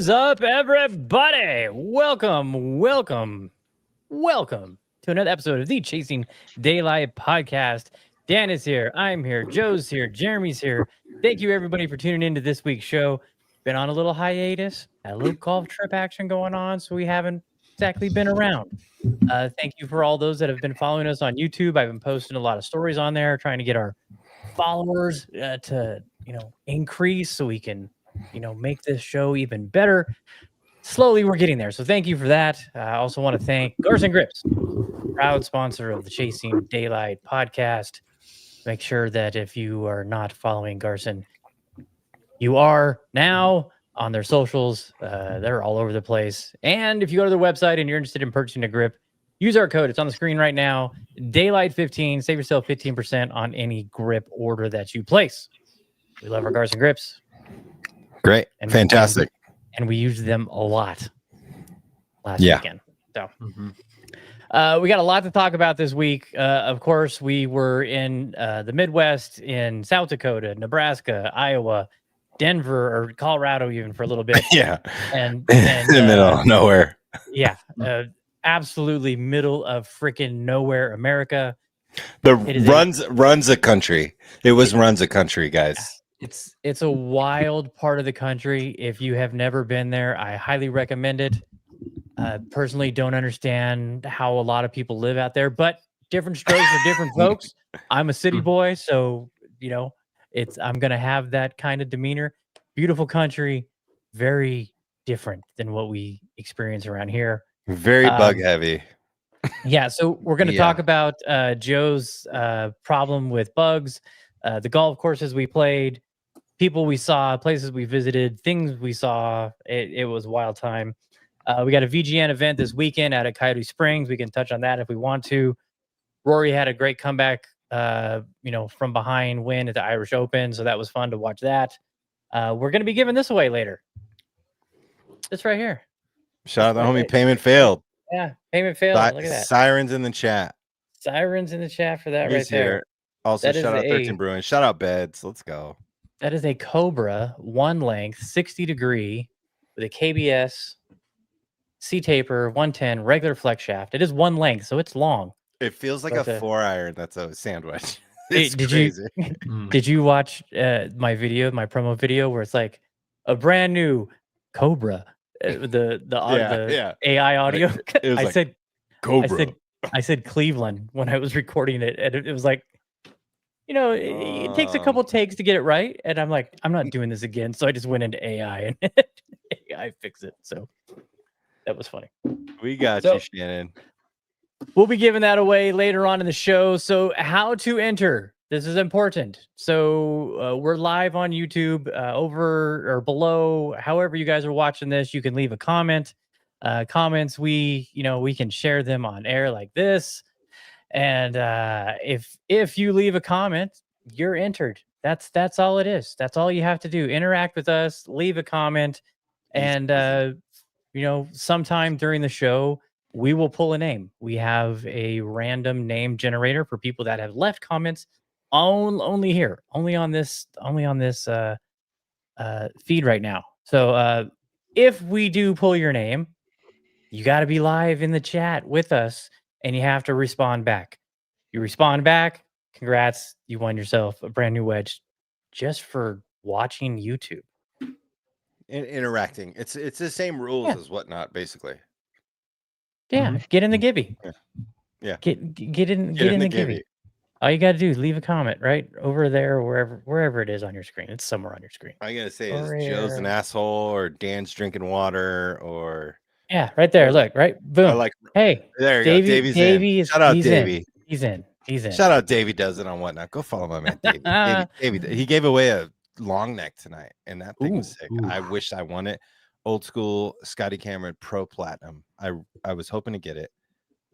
is up, everybody? Welcome to another episode of the Chasing Daylight podcast. Dan is here. I'm here. Joe's here. Jeremy's here. Thank you, everybody, for tuning into this week's show. Been on a little hiatus, had a little golf trip action going on, so we haven't exactly been around. Thank you for all those that have been following us on YouTube. I've been posting a lot of stories on there, trying to get our followers to increase so we can make this show even better. Slowly we're getting there, so thank you for that. I also want to thank Garson Grips, proud sponsor of the Chasing Daylight podcast. Make sure that if you are not following Garson, you are now on their socials. They're all over the place. And if you go to their website and you're interested in purchasing a grip, use our code. It's on the screen right now. Daylight15. Save yourself 15% on any grip order that you place. We love our Garson Grips. Great. And fantastic. And we used them a lot last weekend. So we got a lot to talk about this week. Of course, we were in the Midwest, in South Dakota, Nebraska, Iowa, Denver, or Colorado even for a little bit. And in the middle of nowhere. Absolutely middle of freaking nowhere, America. Runs a country. It runs a country, guys. It's a wild part of the country. If you have never been there, I highly recommend it. Personally, don't understand how a lot of people live out there, but different strokes for different folks. I'm a city boy, so I'm gonna have that kind of demeanor. Beautiful country, very different than what we experience around here. Very bug heavy. So we're going to talk about Joe's problem with bugs, the golf courses we played, people we saw, places we visited, things we saw. It was a wild time. We got a VGN event this weekend out at Coyote Springs. We can touch on that if we want to. Rory had a great comeback, from behind win at the Irish Open, so that was fun to watch that. We're going to be giving this away later. This right here. Shout out the homie. Payment failed. Yeah, payment failed. Look at that. Sirens in the chat. Sirens in the chat for that. He's right there. Here. Also, shout out 13 Brewing. Shout out Beds. Let's go. That is a Cobra, one length, 60 degree with a KBS C-taper, 110, regular flex shaft. It is one length, so it's long. It feels like a 4-iron that's a sandwich. Did you watch my promo video where it's like a brand new Cobra? The AI audio. I said Cobra. I said Cleveland when I was recording it, and it was like, it takes a couple takes to get it right, and I'm like, I'm not doing this again. So I just went into AI and AI fixed it. So that was funny. We got you, Shannon. We'll be giving that away later on in the show. So how to enter? This is important. So we're live on YouTube, over or below, however you guys are watching this, you can leave a comment. Comments, we can share them on air like this. And if you leave a comment, you're entered. That's all it is. That's all you have to do. Interact with us, leave a comment, and sometime during the show, we will pull a name. We have a random name generator for people that have left comments. Only here, only on this feed right now. So if we do pull your name, you got to be live in the chat with us, and you have to respond back. You respond back, congrats, you won yourself a brand new wedge just for watching YouTube. Interacting. It's the same rules as whatnot, basically. Yeah, get in the gibby. Yeah. Get in the gibby. All you got to do is leave a comment right over there, or wherever it is on your screen. It's somewhere on your screen. I got to say, is Joe's an asshole, or Dan's drinking water, or... Yeah, right there. Look, right? Boom. Hey, there you go. Davey's in. Shout out Davey. He's in. Shout out Davey does it on whatnot. Go follow my man, Davey. Davey. He gave away a long neck tonight, and that thing was sick. I wish I won it. Old school Scotty Cameron Pro Platinum. I was hoping to get it,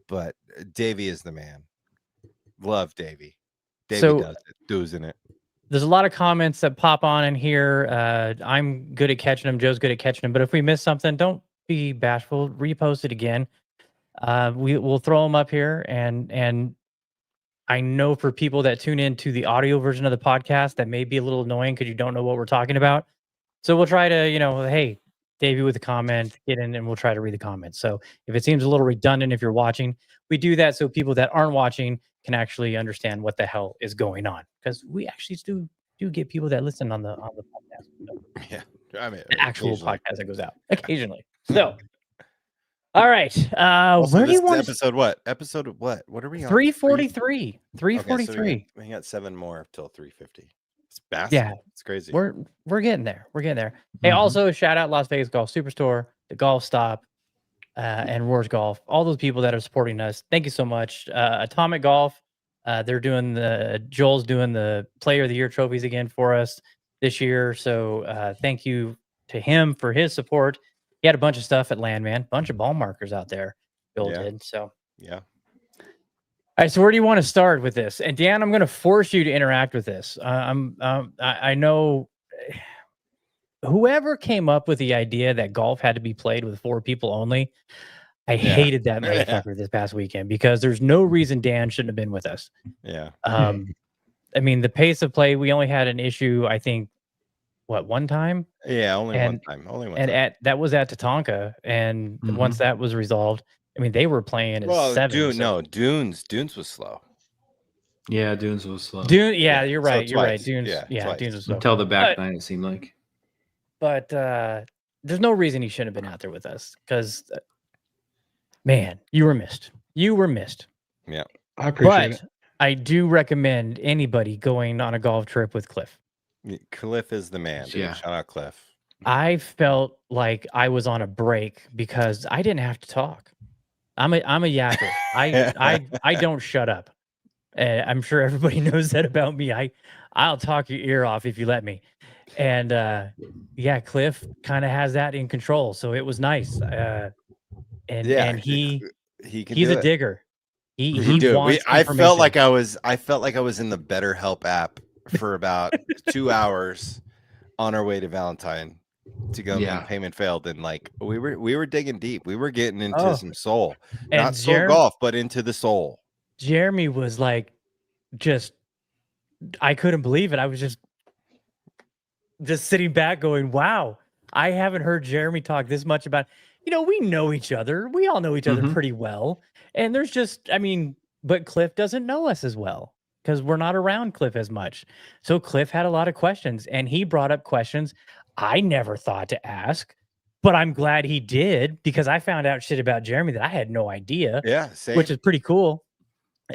but Davey is the man. Love Davey. Davey does it. Doing it. There's a lot of comments that pop on in here. I'm good at catching them. Joe's good at catching them. But if we miss something, don't be bashful. Repost it again. We'll throw them up here. And I know for people that tune in to the audio version of the podcast, that may be a little annoying because you don't know what we're talking about. So we'll try to, hey, Davey with a comment, get in and we'll try to read the comments. So if it seems a little redundant, if you're watching, we do that so people that aren't watching can actually understand what the hell is going on. Because we actually do get people that listen on the podcast. So Yeah. I mean, the actual occasionally. podcast that goes out occasionally. So all right. Also, Where do this you is want episode what? Episode of what? What are we on? 343. Okay, so 343. we got 7 more till 350. It's massive. Yeah. It's crazy. We're getting there. We're getting there. Hey, also shout out Las Vegas Golf Superstore, the Golf Stop, and Roars Golf. All those people that are supporting us. Thank you so much. Atomic Golf. They're doing Joel's doing the Player of the Year trophies again for us this year. So thank you to him for his support. He had a bunch of stuff at Landman, bunch of ball markers out there. Bill did. So yeah. All right, so where do you want to start with this? And Dan, I'm going to force you to interact with this. I know whoever came up with the idea that golf had to be played with 4 people only. I hated that motherfucker this past weekend because there's no reason Dan shouldn't have been with us. Yeah. I mean, the pace of play, we only had an issue, I think, one time? Yeah, only one time. Only one time. That was at Tatanka. And once that was resolved, I mean, they were playing as 7. Dunes was slow. Yeah, Dunes was slow. You're right. So you're right. twice. Dunes, Twice. Dunes was slow. Until the back 9, it seemed like. But there's no reason he shouldn't have been out there with us because, man, you were missed. You were missed. Yeah, I appreciate it. I do recommend anybody going on a golf trip with Cliff. Cliff is the man. Dude. Yeah. Shout out Cliff. I felt like I was on a break because I didn't have to talk. I'm a yacker. I don't shut up. I'm sure everybody knows that about me. I'll talk your ear off if you let me. And Cliff kind of has that in control, so it was nice. And he's a digger. He wants I felt like I was in the BetterHelp app for about 2 hours on our way to Valentine to go. Payment failed, and like we were digging deep. We were getting into some soul, not soul golf, but into the soul. Jeremy was like, I couldn't believe it. I was just sitting back going, wow, I haven't heard Jeremy talk this much about, we know each other. We all know each other pretty well. And there's but Cliff doesn't know us as well because we're not around Cliff as much. So Cliff had a lot of questions and he brought up questions I never thought to ask, but I'm glad he did because I found out shit about Jeremy that I had no idea. Yeah, same. Which is pretty cool.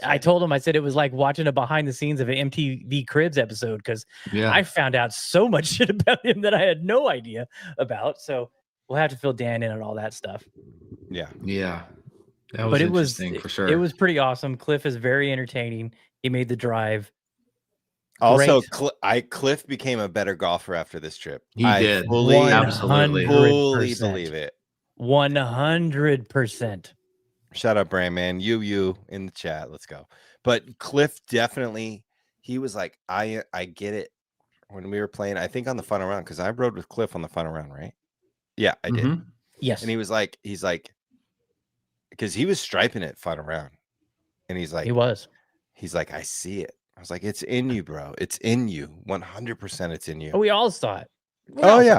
I told him, I said it was like watching a behind the scenes of an MTV Cribs episode because I found out so much shit about him that I had no idea about. So we'll have to fill Dan in on all that stuff. Yeah. Yeah. That was interesting for sure. It was pretty awesome. Cliff is very entertaining. He made the drive. Also, Cliff became a better golfer after this trip. He did. Absolutely. Fully believe it. 100%. Shout out Brand Man, you in the chat. Let's go. But Cliff definitely, he was like, I get it. When we were playing, I think on the final round, because I rode with Cliff on the final round, right? Yeah, I did. Yes. And he's like, because he was striping it final round, and he's like, I see it. I was like, it's in you, bro. It's in you. 100%. It's in you. We all saw it.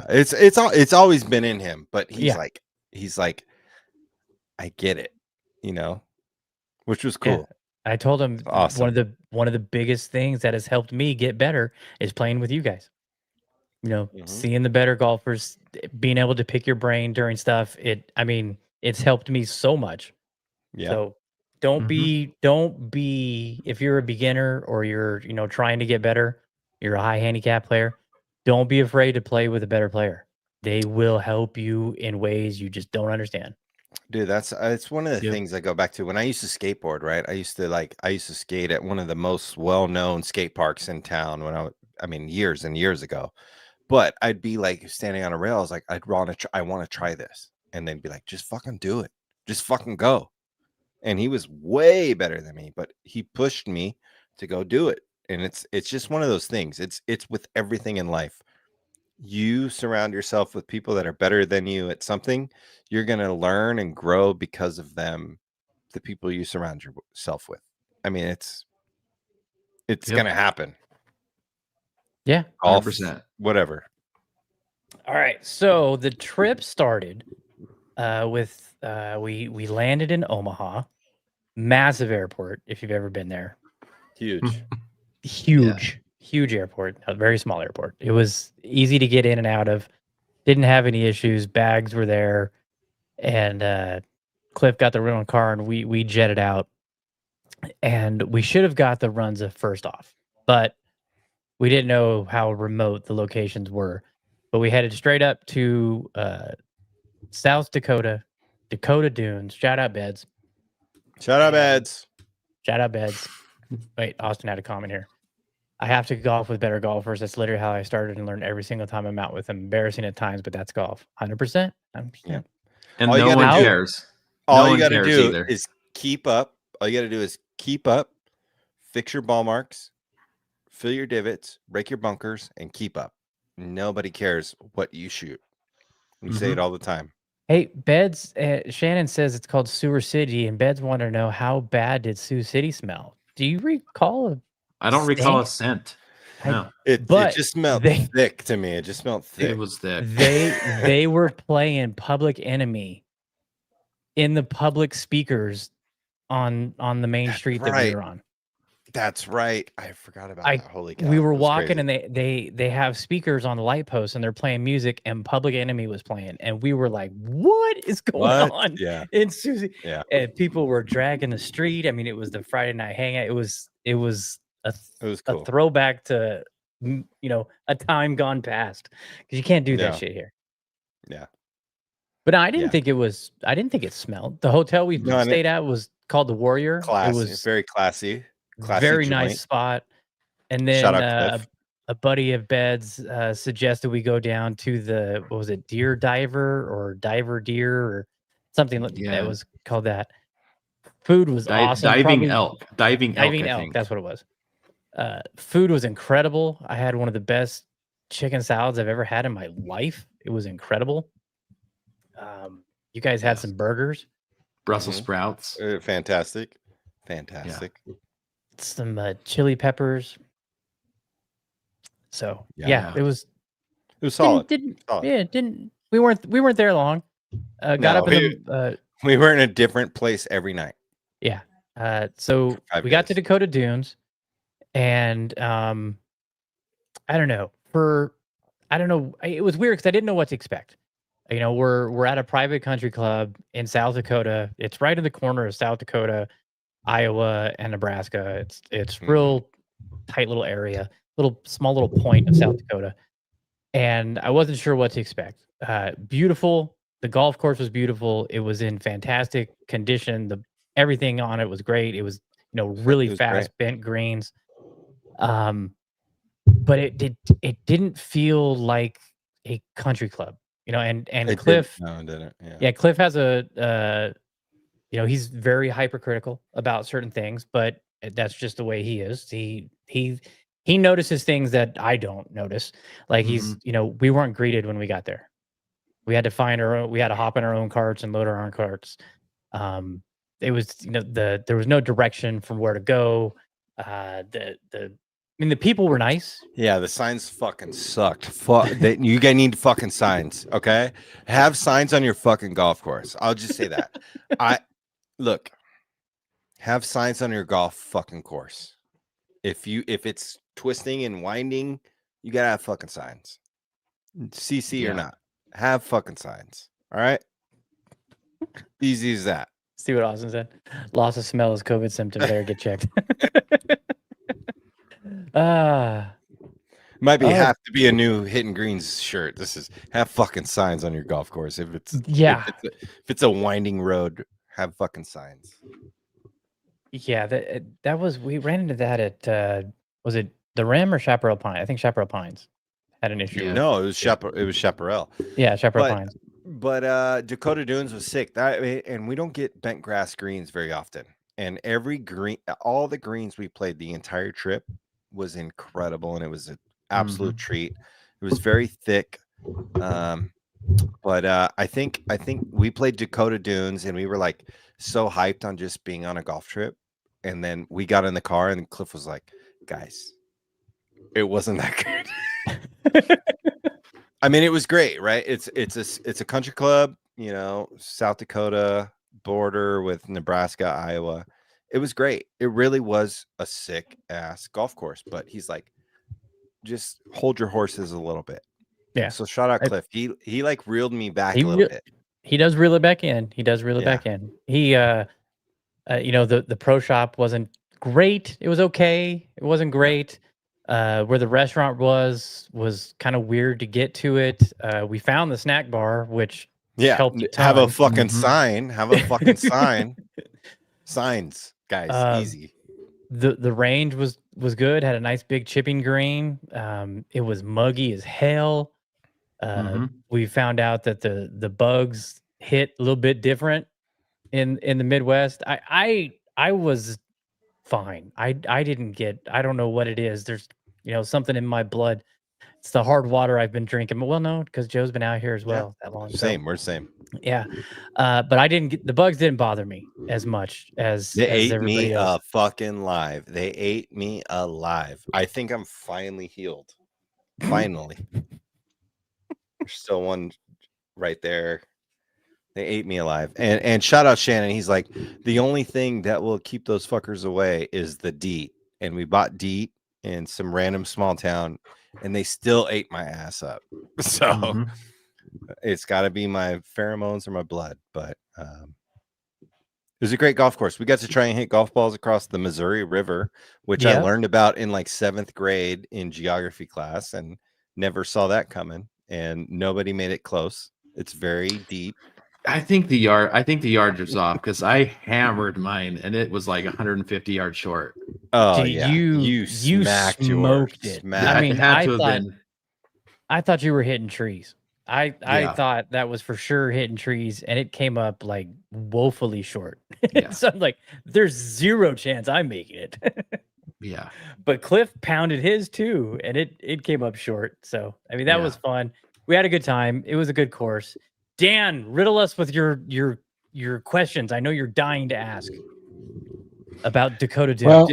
It's always been in him, but he's like, I get it. Which was cool. Yeah. I told him awesome. one of the biggest things that has helped me get better is playing with you guys. Seeing the better golfers, being able to pick your brain during stuff. It's helped me so much. Yeah. So don't be if you're a beginner or you're trying to get better, you're a high handicap player. Don't be afraid to play with a better player. They will help you in ways you just don't understand. Dude, it's one of the things I go back to when I used to skateboard, right? I used to skate at one of the most well-known skate parks in town years and years ago. But I'd be like standing on a rail. I was like, I want to try this. And then be like, just fucking do it. Just fucking go. And he was way better than me, but he pushed me to go do it. And it's just one of those things. It's with everything in life. You surround yourself with people that are better than you at something, you're going to learn and grow because of them, the people you surround yourself with. I mean, it's going to happen. Yeah. 100%. Whatever. All right. So the trip started with we landed in Omaha, massive airport. If you've ever been there, Huge. Huge airport. A very small airport. It was easy to get in and out of. Didn't have any issues. Bags were there, and Cliff got the rental car, and we jetted out. And we should have got the runs of first off, but we didn't know how remote the locations were. But we headed straight up to South Dakota, Dakota Dunes. Shout out Beds. Shout out Beds. Shout out Beds. Wait, Austin had a comment here. I have to golf with better golfers. That's literally how I started and learned every single time I'm out with them. Embarrassing at times, but that's golf. 100%. Yeah. And no one cares. All you got to do is keep up. All you got to do is keep up, fix your ball marks, fill your divots, break your bunkers, and keep up. Nobody cares what you shoot. We say it all the time. Hey, Beds, Shannon says it's called Sewer City, and Beds want to know, how bad did Sioux City smell? Do you recall I don't recall a scent. No. It just smelled thick to me. It just smelled thick. It was thick. They were playing Public Enemy in the public speakers on the main street that we were on. That's right. I forgot about that. Holy cow. We were walking and they have speakers on the light posts and they're playing music and Public Enemy was playing. And we were like, what is going on? Yeah. In Susie? Yeah. And people were dragging the street. I mean, it was the Friday night hangout. It was cool. A throwback to, a time gone past, because you can't do that shit here. Yeah. But I didn't think it smelled. The hotel we stayed at was called the Warrior. Classy. It was very classy. Very nice spot. And then a buddy of Beds suggested we go down to the Deer Diver or Diver Deer or something that was called that. Food was awesome. Diving elk. Diving elk. That's what it was. Food was incredible. I had one of the best chicken salads I've ever had in my life. It was incredible. You guys had some burgers. Brussels sprouts. Fantastic. Some chili peppers. So it was solid. We weren't there long. Got up in we were in a different place every night. Yeah. So we got to Dakota Dunes, and I don't know. It was weird because I didn't know what to expect. We're at a private country club in South Dakota. It's right in the corner of South Dakota, Iowa, and Nebraska. It's real tight little area, small little point of South Dakota. And I wasn't sure what to expect. Beautiful. The golf course was beautiful. It was in fantastic condition. Everything on it was great. It was, really fast bent greens. But it didn't feel like a country club, and Cliff. No, it didn't. Yeah, Cliff has he's very hypercritical about certain things, but that's just the way he is. He notices things that I don't notice. Like we weren't greeted when we got there. We had to we had to hop in our own carts and load our own carts. It was, there was no direction from where to go. The people were nice. Yeah, the signs fucking sucked. You guys need fucking signs, okay? Have signs on your fucking golf course. I'll just say that. Have signs on your golf fucking course. If it's twisting and winding, you gotta have fucking signs. CC or not, have fucking signs. All right, easy as that. See what Austin said? Loss of smell is COVID symptom. There, get checked. Might be have to be a new Hitting Greens shirt. This is have fucking signs on your golf course. If it's a winding road, have fucking signs. Yeah, that was, we ran into that at was it the Rim or Chaparral Pine? I think Chaparral Pines had an issue. No, it was Chaparral. Yeah, Chaparral Pines. But Dakota Dunes was sick. And we don't get bent grass greens very often. And all the greens we played the entire trip was incredible, and it was an absolute treat. It was very thick. But I think we played Dakota Dunes, and we were like so hyped on just being on a golf trip. And then we got in the car, and Cliff was like, "Guys, it wasn't that good." I mean, it was great, right? It's a country club, South Dakota border with Nebraska, Iowa. It was great. It really was a sick ass golf course, but he's like, just hold your horses a little bit. Yeah. So shout out Cliff. He like reeled me back He a little bit. He does reel it back in. He does reel it back in. He the pro shop wasn't great. It was okay. It wasn't great. Where the restaurant was kind of weird to get to it. We found the snack bar, which helped a ton. Have a fucking sign. Have a fucking sign. Signs, guys. Easy. The range was good. Had a nice big chipping green. It was muggy as hell. We found out that the bugs hit a little bit different in the Midwest. I was fine. I don't know what it is. There's something in my blood. It's the hard water I've been drinking. Well, no, because Joe's been out here as well that long. Same, we're the same. Yeah. But I didn't get the bugs didn't bother me as much as they ate me else. fucking alive. They ate me alive. I think I'm finally healed. Finally. There's still one right there. They ate me alive. And shout out Shannon. He's like, the only thing that will keep those fuckers away is the DEET. And we bought DEET in some random small town, and they still ate my ass up. So it's got to be my pheromones or my blood. But it was a great golf course. We got to try and hit golf balls across the Missouri River, which I learned about in like 7th grade in geography class, and never saw that coming. And nobody made it close. It's very deep. I think the yard was off because I hammered mine and it was like 150 yards short. Oh yeah, you smoked it. I mean, I thought you were hitting trees. I thought that was for sure hitting trees, and it came up like woefully short. So I'm like, there's zero chance I'm making it. Yeah, but Cliff pounded his too, and it came up short. So I mean, that was fun. We had a good time. It was a good course. Dan, riddle us with your questions. I know you're dying to ask about Dakota Dunes.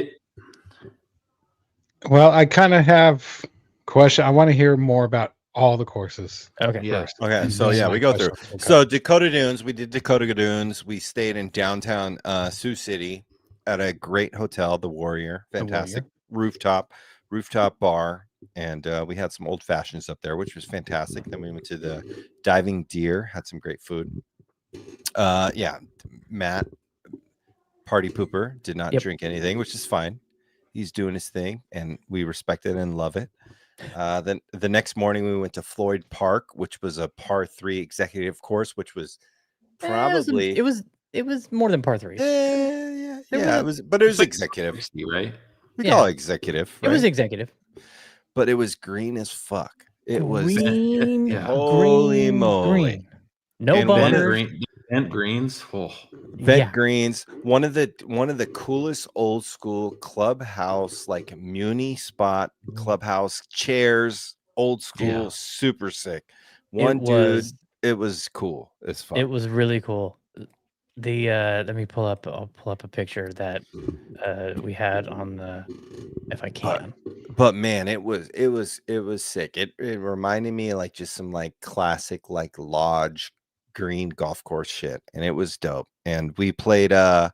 Well, I kind of have question. I want to hear more about all the courses. Okay. First. Okay. So we go through. Okay. So Dakota Dunes, we did Dakota Dunes. We stayed in downtown Sioux City at a great hotel, the Warrior. Fantastic rooftop bar. And we had some old fashions up there, which was fantastic. Then we went to the Diving Deer, had some great food. Matt, party pooper, did not drink anything, which is fine. He's doing his thing, and we respect it and love it. Then the next morning we went to Floyd Park, which was a par 3 executive course, which was probably it was more than par 3. It was executive, right? We call it executive. Right? It was executive. But it was green as fuck. It was green, holy moly. Green. No butter. Vent greens. Vent greens. One of the coolest old school clubhouse, like muni spot clubhouse chairs, old school, super sick. It was cool as fuck. It was really cool. Let me pull up a picture that we had on the, if I can. But man, it was sick. It reminded me of like just some like classic like lodge green golf course shit, and it was dope. And we played a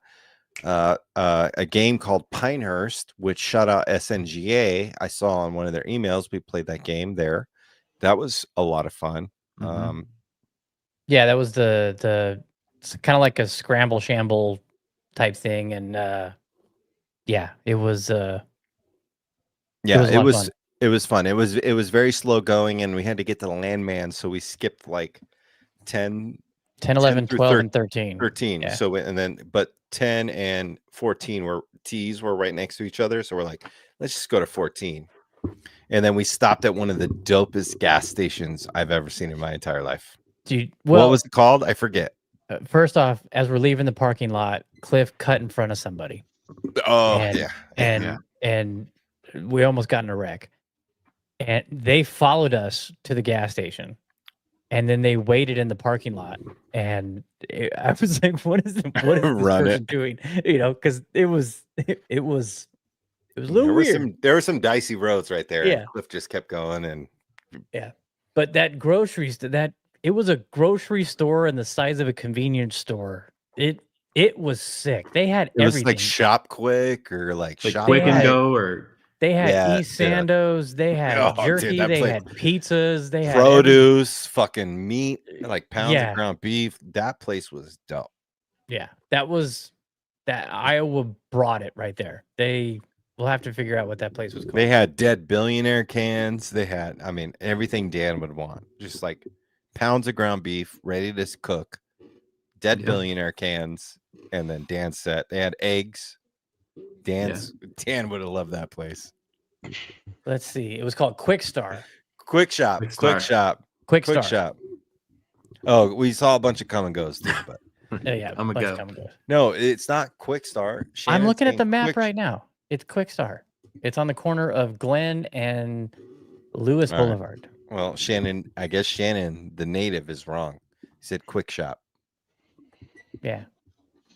game called Pinehurst, which shout out SNGA. I saw on one of their emails. We played that game there. That was a lot of fun. That was the it's kind of like a scramble shamble type thing, and it was it was fun. It was very slow going, and we had to get to the Landman, so we skipped like 10 11 12 and 13 yeah. So but 10 and 14 were tees were right next to each other, so we're like, let's just go to 14. And then we stopped at one of the dopest gas stations I've ever seen in my entire life. Dude, what was it called? I forget. First off, as we're leaving the parking lot, Cliff cut in front of somebody. And we almost got in a wreck. And they followed us to the gas station, and then they waited in the parking lot. And I was like, "What is this person doing?" Because it was a little weird. There were some dicey roads right there. Yeah, Cliff just kept going, and But that grocery store, it was a grocery store in the size of a convenience store. It was sick. They had It was everything. like Shop Quick or like Like Shop Quick and had- Go or They had Yeah, East dude. Sandos. They had Oh, dude, jerky. that They place- had pizzas. They had produce, fucking meat, like pounds Yeah. of ground beef. That place was dope. Yeah, that Iowa brought it right there. We'll have to figure out what that place was called. They had dead billionaire cans. They had, I mean, everything Dan would want. Just like pounds of ground beef ready to cook, dead Yep. billionaire cans, and then Dan's set. They had eggs. Dan would have loved that place. Let's see. It was called Quick Star. Quick Shop. Quick Star. Quick Quick Star. Shop. Oh, we saw a bunch of come and goes too, but Yeah, I'm a bunch of go. come and goes. no, it's not Quick Star. I'm Shannon's looking at saying the map Quick- right now. It's Quick Star. It's on the corner of Glen and Lewis All right. Boulevard. Well, Shannon, I guess Shannon, the native, is wrong. He said Quick Shop. Yeah.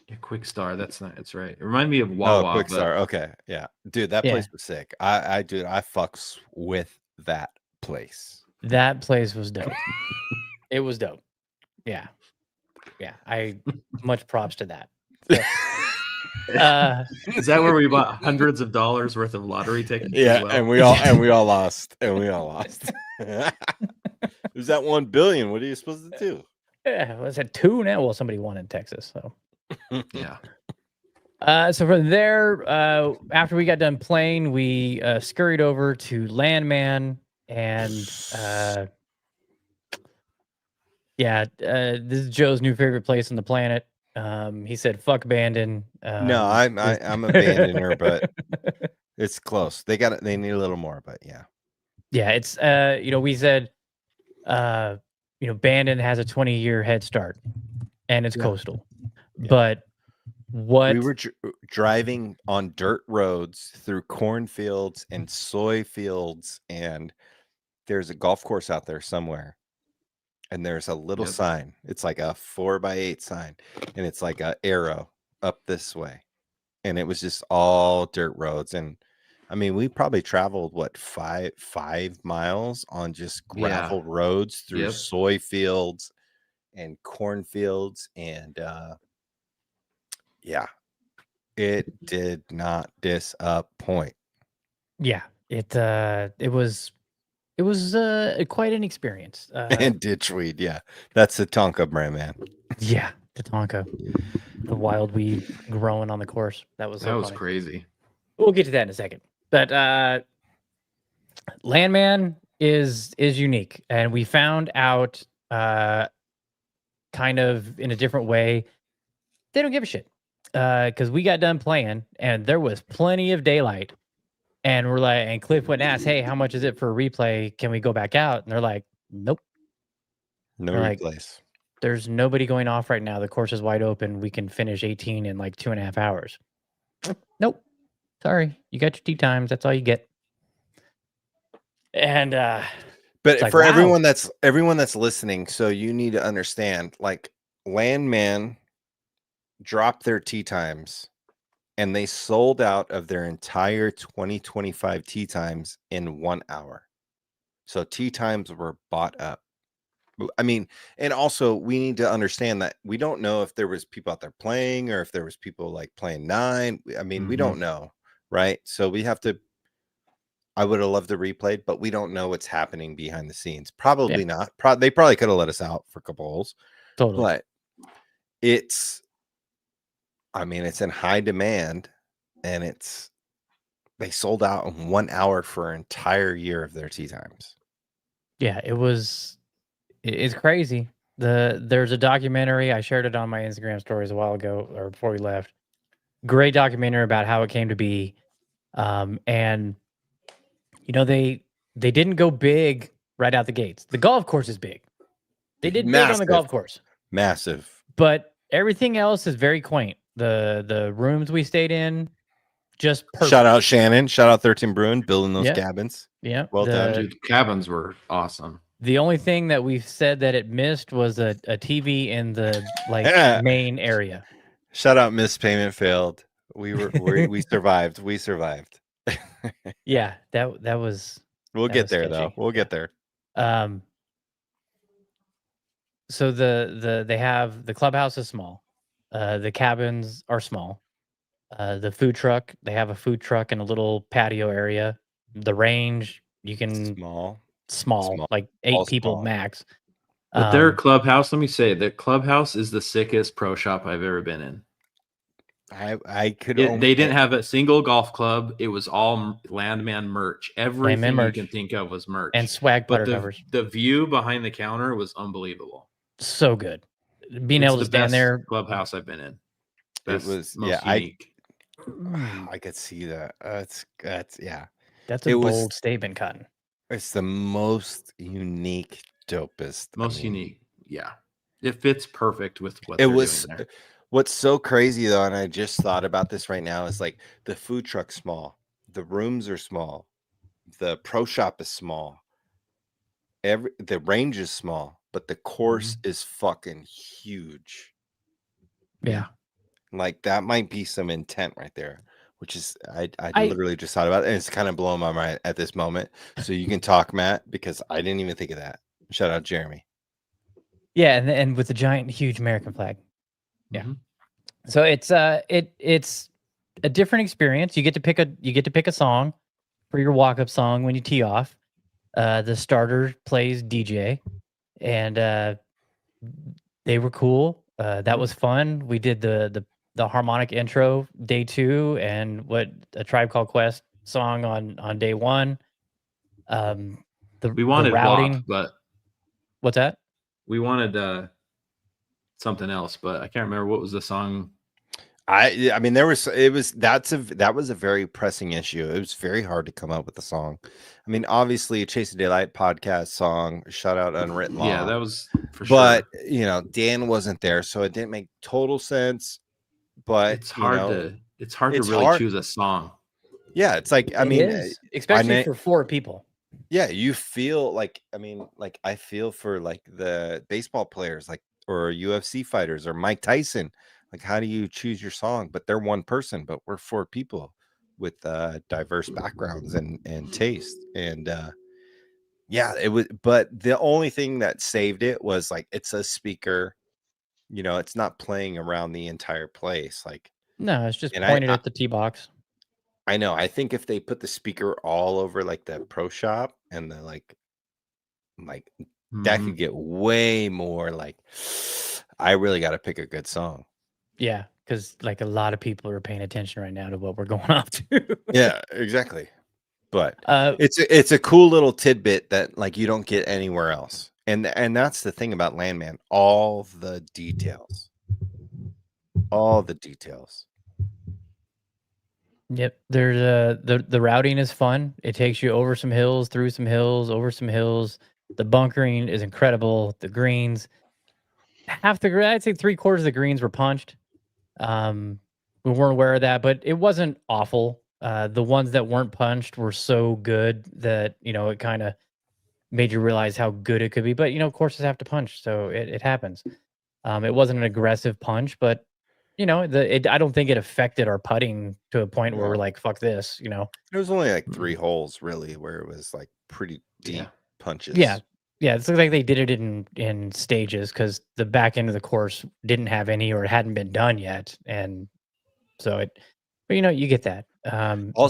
Yeah, Quick Star. That's right. It reminded me of Wawa. Oh, Quick but- Star. Okay, yeah, dude, that Yeah. place was sick. I fucks with that place. That place was dope. It was dope. Yeah. Yeah. Much props to that. Is that where we bought hundreds of dollars worth of lottery tickets? Yeah, as well? and we all lost, and we all lost. There's that 1 billion. What are you supposed to do? Yeah, was it 2 now? Well, somebody won in Texas, so. Yeah. So from there, after we got done playing, we scurried over to Landman, and this is Joe's new favorite place on the planet. He said, "Fuck Bandon." No, I'm abandoner, but it's close. They need a little more, but yeah. Yeah, it's we said, Bandon has a 20-year head start, and it's coastal, but what We were driving on dirt roads through cornfields and soy fields, and there's a golf course out there somewhere, and there's a little Yep. sign. It's like a 4x8 sign, and it's like a arrow up this way, and it was just all dirt roads. And I mean, we probably traveled 5 miles on just gravel roads through Yep. soy fields and cornfields, and yeah, it did not disappoint. Yeah, it was quite an experience. And ditchweed, yeah, that's the Tonka brand, man. Yeah, the Tonka, the wild weed growing on the course. That was funny. Crazy. We'll get to that in a second. But Landman is unique, and we found out kind of in a different way. They don't give a shit because we got done playing, and there was plenty of daylight. And we're like, and Cliff went and asked, "Hey, how much is it for a replay? Can we go back out?" And they're like, "Nope, No They're like, replace. there's nobody going off right now. The course is wide open. We can finish 18 in like 2.5 hours." Nope. Sorry, you got your tee times. That's all you get. And But like, for wow. everyone that's listening, so you need to understand, like, Landman dropped their tee times, and they sold out of their entire 2025 tee times in 1 hour. So tee times were bought up. I mean, and also we need to understand that we don't know if there was people out there playing or if there was people like playing 9. I mean, we don't know, right? So we have to. I would have loved to replay, but we don't know what's happening behind the scenes. Probably not. They probably could have let us out for a couple holes, totally. but it's in high demand, and they sold out in 1 hour for an entire year of their tee times. Yeah, it's crazy. There's a documentary. I shared it on my Instagram stories a while ago or before we left. Great documentary about how it came to be. And they didn't go big right out the gates. The golf course is big. They did big on the Massive. golf course. Massive. But everything else is very quaint. The rooms we stayed in, just perfect. Shout out Shannon. Shout out 13 Bruin building those Yeah. cabins. Yeah. Well done. Dude, cabins were awesome. The only thing that we've said that it missed was a TV in the main area. Shout out Miss Payment Failed. We survived. We survived. Yeah, that was. We'll That get was there sketchy. though. We'll get there. So they have the clubhouse is small. The cabins are small. The food truck, they have a food truck and a little patio area. The range, you can small, like 8 people max. But their clubhouse, let me say, the clubhouse is the sickest pro shop I've ever been in. I could. They didn't have a single golf club. It was all Landman merch. Everything merch. you can think of was merch and swag putter covers. The view behind the counter was unbelievable. So good. Being able to stand there. Clubhouse I've been in. It was most unique. I could see that. That's yeah. That's a bold statement, Cotton. It's the most unique, dopest. Unique. Yeah. It fits perfect with what they're doing there. What's so crazy though, and I just thought about this right now, is like the food truck's small, the rooms are small, the pro shop is small, the range is small, but the course is fucking huge. Yeah. Like that might be some intent right there, which is I literally just thought about it, and it's kind of blowing my mind at this moment. So you can talk, Matt, because I didn't even think of that. Shout out Jeremy. Yeah, and with the giant, huge American flag. Yeah. So it's a different experience. You get to pick a song for your walk-up song when you tee off. The starter plays DJ, and they were cool. That was fun. We did the harmonic intro day 2, and what a Tribe Called Quest song on day 1. We wanted routing, WAP, but what's that? We wanted something else, but I can't remember what was the song. I mean that was a very pressing issue. It was very hard to come up with a song. I mean, obviously, a Chase of Daylight podcast song, shout out Unwritten Law. Yeah, that was for sure. But Dan wasn't there, so it didn't make total sense. But it's hard to really choose a song. Yeah, it's like especially for 4 people. Yeah, you feel like I feel for like the baseball players, like or UFC fighters or Mike Tyson. Like, how do you choose your song? But they're one person, but we're 4 people with diverse backgrounds and taste. And yeah, it was. But the only thing that saved it was like it's a speaker. It's not playing around the entire place. Like, no, it's just pointed at the tee box. I know. I think if they put the speaker all over like the pro shop and the like that could get way more like. I really got to pick a good song. Yeah, because like a lot of people are paying attention right now to what we're going off to. Yeah, exactly. But it's a cool little tidbit that like you don't get anywhere else, and that's the thing about Landman. All the details. Yep, there's the routing is fun. It takes you over some hills, through some hills, over some hills. The bunkering is incredible. The greens, I'd say 3/4 of the greens were punched. We weren't aware of that, but it wasn't awful. The ones that weren't punched were so good that it kind of made you realize how good it could be. But courses have to punch, so it happens. It wasn't an aggressive punch, but I don't think it affected our putting to a point where we're like, fuck this. It was only like 3 holes really where it was like pretty deep punches. Yeah, it looks like they did it in stages because the back end of the course didn't have any or it hadn't been done yet, and so but you get that.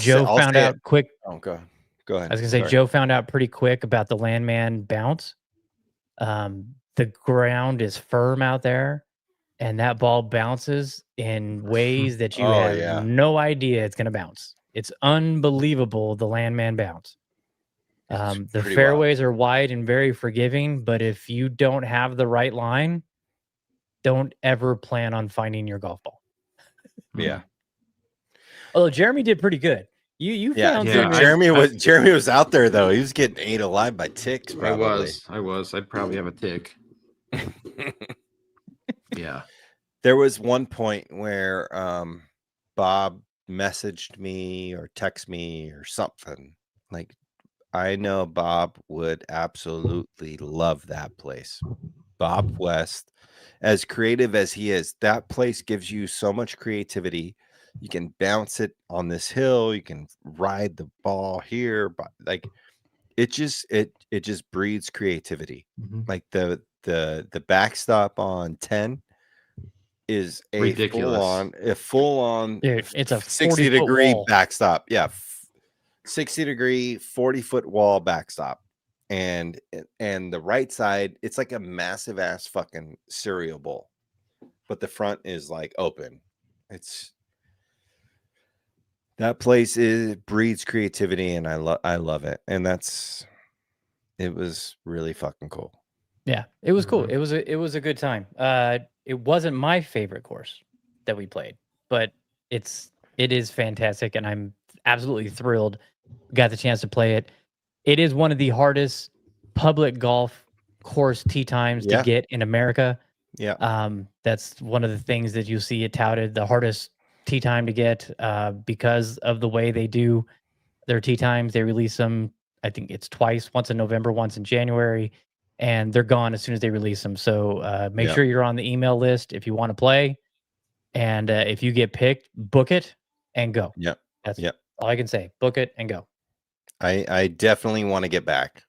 Joe found out quick. Oh, go ahead. I was gonna say Joe found out pretty quick about the Landman Bounce. The ground is firm out there, and that ball bounces in ways that you have no idea it's gonna bounce. It's unbelievable, the Landman Bounce. The fairways are wide and very forgiving, but if you don't have the right line, don't ever plan on finding your golf ball. Yeah. Although Jeremy did pretty good. You found Jeremy was out there though. He was getting ate alive by ticks. Probably. I was. I'd probably have a tick. Yeah. There was one point where Bob messaged me or texted me or something. Like, I know Bob would absolutely love that place. Bob West, as creative as he is, that place gives you so much creativity. You can bounce it on this hill. You can ride the ball here, but like it just breeds creativity. Like the The backstop on 10 is a Ridiculous. full on Dude, it's a 60-degree wall. backstop. Yeah, 60-degree 40-foot wall backstop, and the right side, it's like a massive ass fucking cereal bowl, but the front is like open. That place breeds creativity, and I love it, and it was really fucking cool. Yeah, it was cool. It was a good time. It wasn't my favorite course that we played, but it is fantastic, and I'm absolutely thrilled we got the chance to play it. It is one of the hardest public golf course tee times to get in America. Yeah. That's one of the things that you see it touted, the hardest tee time to get, because of the way they do their tee times. They release them, I think it's twice, once in November, once in January, and they're gone as soon as they release them. So make sure you're on the email list if you want to play. And if you get picked, book it and go. That's all I can say. Book it and go. I definitely want to get back.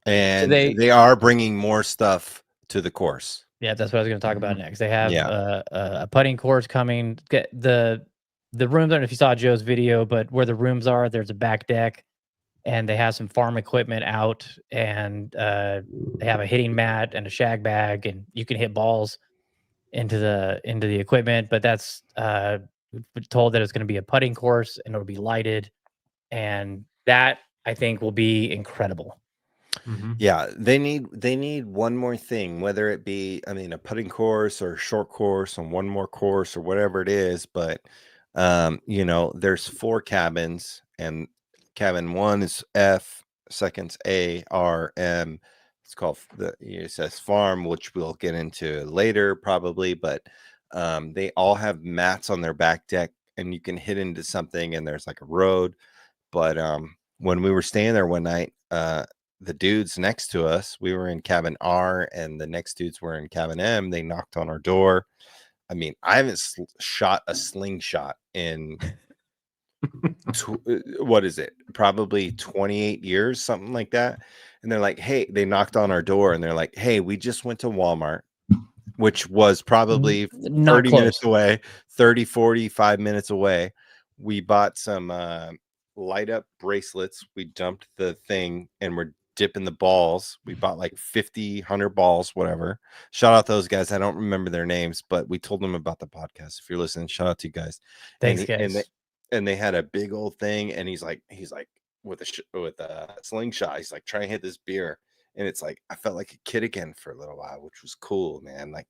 And So they are bringing more stuff to the course. Yeah, that's what I was going to talk about next. They have a putting course coming. Get the rooms. I don't know if you saw Joe's video, but where the rooms are, there's a back deck, and they have some farm equipment out, and they have a hitting mat and a shag bag, and you can hit balls into the equipment. But that's we're told that it's going to be a putting course, and it'll be lighted, and that I think will be incredible. Yeah, they need one more thing, whether it be, I mean, a putting course or a short course and one more course or whatever it is. But there's 4 cabins, and cabin 1 is F, second's A, R, M. It's called it says farm, which we'll get into later probably, but they all have mats on their back deck, and you can hit into something, and there's like a road. But when we were staying there one night, the dudes next to us, we were in cabin R, and the next dudes were in cabin M. They knocked on our door. I mean, I haven't shot a slingshot in what is it? Probably 28 years, something like that. And they're like, hey, they knocked on our door, and they're like, hey, we just went to Walmart, which was probably 30 minutes away, 30, 45 minutes away. We bought some light up bracelets. We dumped the thing, and we're dipping the balls. We bought like 50, 100 balls, whatever. Shout out those guys. I don't remember their names, but we told them about the podcast. If you're listening, shout out to you guys. Thanks, guys. And they had a big old thing, and he's like with a slingshot, he's like, try and hit this beer. And it's like, I felt like a kid again for a little while, which was cool, man. Like,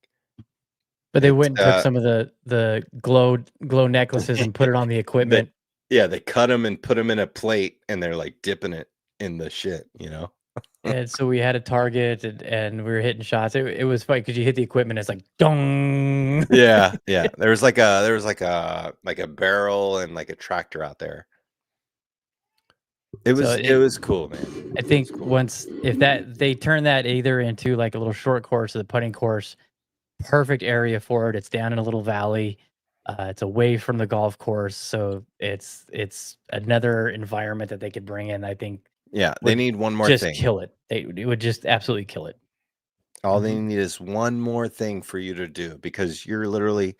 but they went and took some of the glow necklaces and put it on the equipment. They cut them and put them in a plate, and they're like dipping it in the shit, And so we had a target, and we were hitting shots. It was funny because you hit the equipment, it's like dong. Yeah. There was like a barrel and like a tractor out there. It was cool, man. I think if they turn that either into like a little short course or the putting course, perfect area for it. It's down in a little valley. It's away from the golf course, so it's another environment that they could bring in. I think. Yeah, they need one more thing. Kill it. It would just absolutely kill it. All they need is one more thing for you to do, because you're literally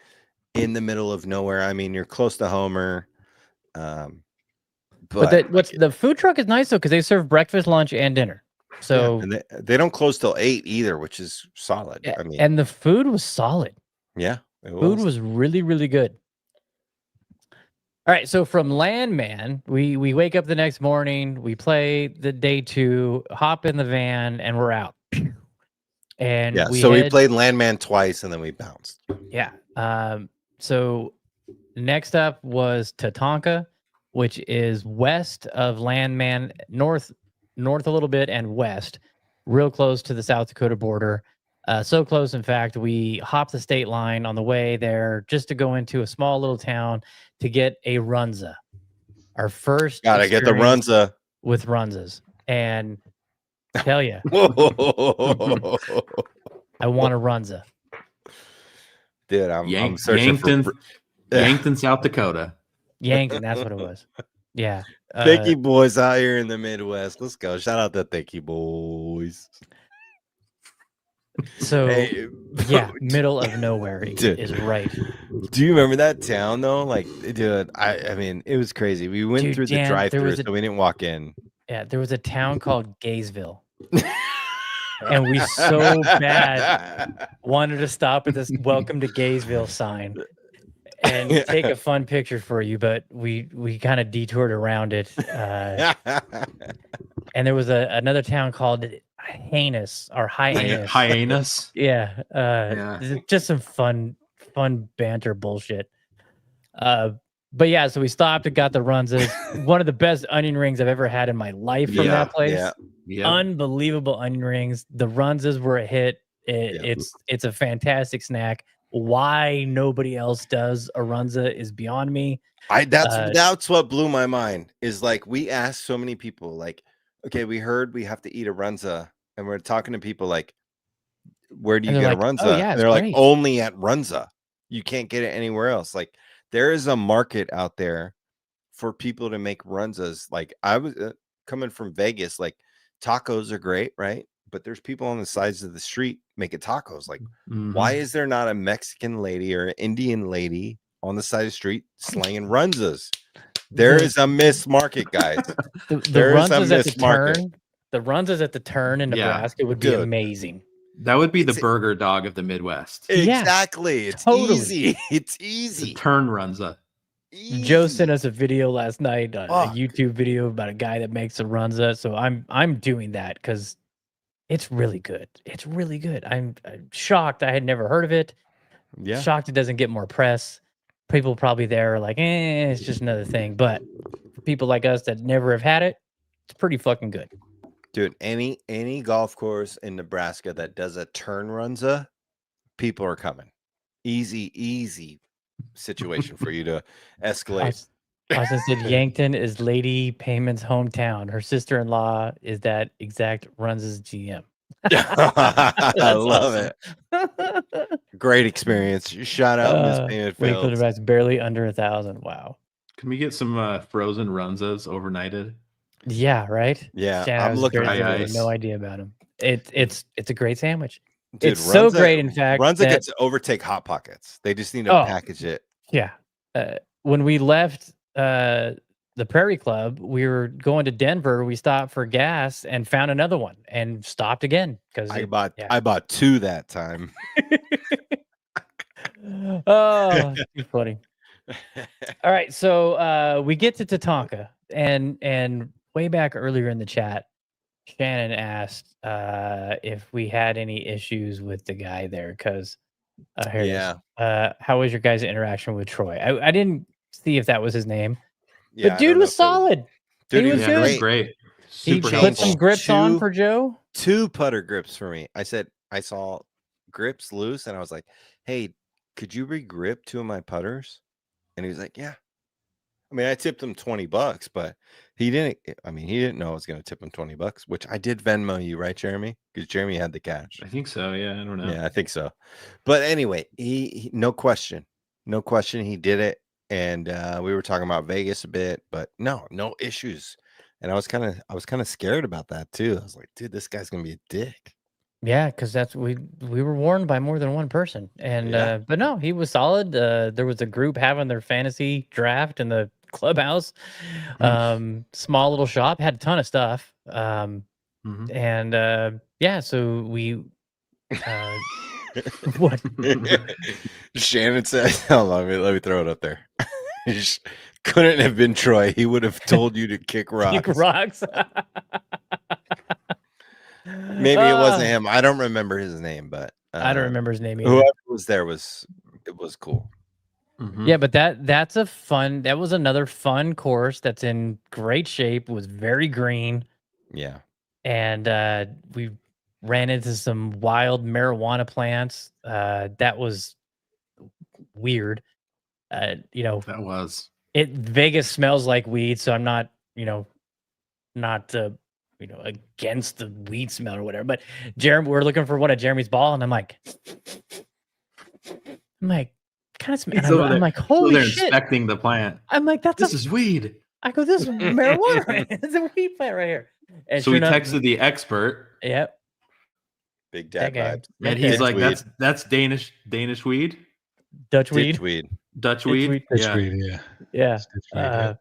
in the middle of nowhere. I mean, you're close to Homer. But the food truck is nice though, because they serve breakfast, lunch, and dinner. So and they don't close till 8 either, which is solid. Yeah, I mean, and the food was solid. Yeah, food was really, really good. All right, so from Landman, we wake up the next morning, we play the day 2, hop in the van, and we're out. And we played Landman twice, and then we bounced. Yeah. So next up was Tatanka, which is west of Landman, north a little bit, and west, real close to the South Dakota border. So close, in fact, we hopped the state line on the way there just to go into a small little town to get a runza. Our first gotta get the runza with runzas, and tell you, I want a runza, dude. I'm searching Yankton, South Dakota. Yankton, that's what it was. Yeah, thank you, boys out here in the Midwest. Let's go. Shout out to thank you, boys. So Hey, yeah, middle of nowhere Dude. is right. Do you remember that town though? Like, dude, I mean, it was crazy. We went Dude, through the Dan, there drive-through, was a so we didn't walk in. yeah, there was a town called Gaysville. And we so bad wanted to stop at this welcome to Gaysville sign and take a fun picture for you, but we kind of detoured around it. And there was another town called Hyannis or Hyannis. Hyannis. Yeah. Just some fun banter bullshit. But yeah, so we stopped and got the runzas. One of the best onion rings I've ever had in my life from that place. Yeah. Unbelievable onion rings. The runzas were a hit. It's a fantastic snack. Why nobody else does a runza is beyond me. That's what blew my mind. Is like we asked so many people, like, okay, we heard we have to eat a runza, and we're talking to people like, where do you get a runza? Oh, yeah, and they're like, only at runza. You can't get it anywhere else. Like, there is a market out there for people to make runzas. Like, I was coming from Vegas, like tacos are great, right? But there's people on the sides of the street making tacos. Like, why is there not a Mexican lady or an Indian lady on the side of the street slanging runzas? There is a missed market, guys. The runzas at the turn. The runzas at the turn in Nebraska would be amazing. That would be the burger dog of the Midwest. Exactly. It's easy. It's easy. The turn runza. Joe sent us a video last night, a YouTube video about a guy that makes a runza. So I'm doing that because it's really good. It's really good. I'm shocked. I had never heard of it. Yeah. Shocked it doesn't get more press. People probably there are like, it's just another thing. But for people like us that never have had it, it's pretty fucking good. Dude, any golf course in Nebraska that does a turn runza, people are coming. Easy situation for you to escalate. Austin said Yankton is Lady Payman's hometown. Her sister-in-law is that exact runza's GM. I love it. Great experience. Shout out Miss Payman Fields. That's barely under 1,000. Wow. Can we get some frozen runzas overnighted? Yeah, right. Yeah, I'm looking. I have no idea about them. It's a great sandwich. Dude, it's so great, in fact. Runza gets to overtake Hot Pockets. They just need to package it. Yeah. When we left the Prairie Club, we were going to Denver. We stopped for gas and found another one and stopped again because I bought two that time. Oh, too funny. All right, so we get to Tatanka, and way back earlier in the chat, Shannon asked if we had any issues with the guy there because how was your guys' interaction with Troy? I didn't see if that was his name. Yeah, but dude was solid. Dude, he was good. Great. He put some grips on for Joe. 2 putter grips for me. I said I saw grips loose, and I was like, "Hey, could you re-grip 2 of my putters?" And he was like, "Yeah." I mean, I tipped him $20, but he didn't. I mean, he didn't know I was going to tip him $20, which I did Venmo you, right, Jeremy? Because Jeremy had the cash. I think so. Yeah, I don't know. Yeah, I think so. But anyway, he no question, he did it. And we were talking about Vegas a bit, but no issues. And I was kind of scared about that too. I was like, dude, this guy's gonna be a dick. Yeah, because that's we were warned by more than one person. And but no, he was solid. There was a group having their fantasy draft in the clubhouse. Small little shop, had a ton of stuff. And so we what Shannon said, hold on, let me throw it up there. Couldn't have been Troy. He would have told you to kick rocks. Kick rocks. Maybe it wasn't him. I don't remember his name, but I don't remember his name either. Whoever was there was cool. Yeah, but that was another fun course that's in great shape, was very green. Yeah. And we ran into some wild marijuana plants. That was weird. That was Vegas smells like weed, so I'm not against the weed smell or whatever. But Jeremy, we're looking for one of Jeremy's ball, and I'm like, kind of smell. I'm like, holy shit! Inspecting the plant. I'm like, this is weed. I go, this is marijuana. It's a weed plant right here. And so we texted the expert. Yep. Big dad Okay. vibes. And he's Okay. like, Weed. that's Danish weed, Dutch weed. Ditch weed. Dutch Ditch weed. weed. Ditch Yeah. weed, yeah. Yeah. It's ditch weed, yeah.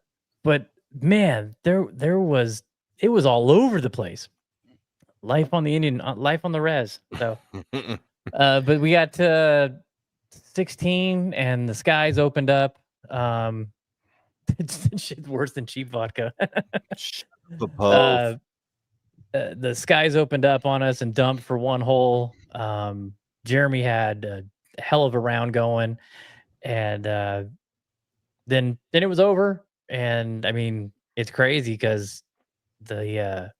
But man, it was all over the place. Life on the Indian, life on the res. So, but we got to 16 and the skies opened up. It's shit worse than cheap vodka. The skies opened up on us and dumped for one hole. Jeremy had a hell of a round going, and then it was over. And I mean, it's crazy because the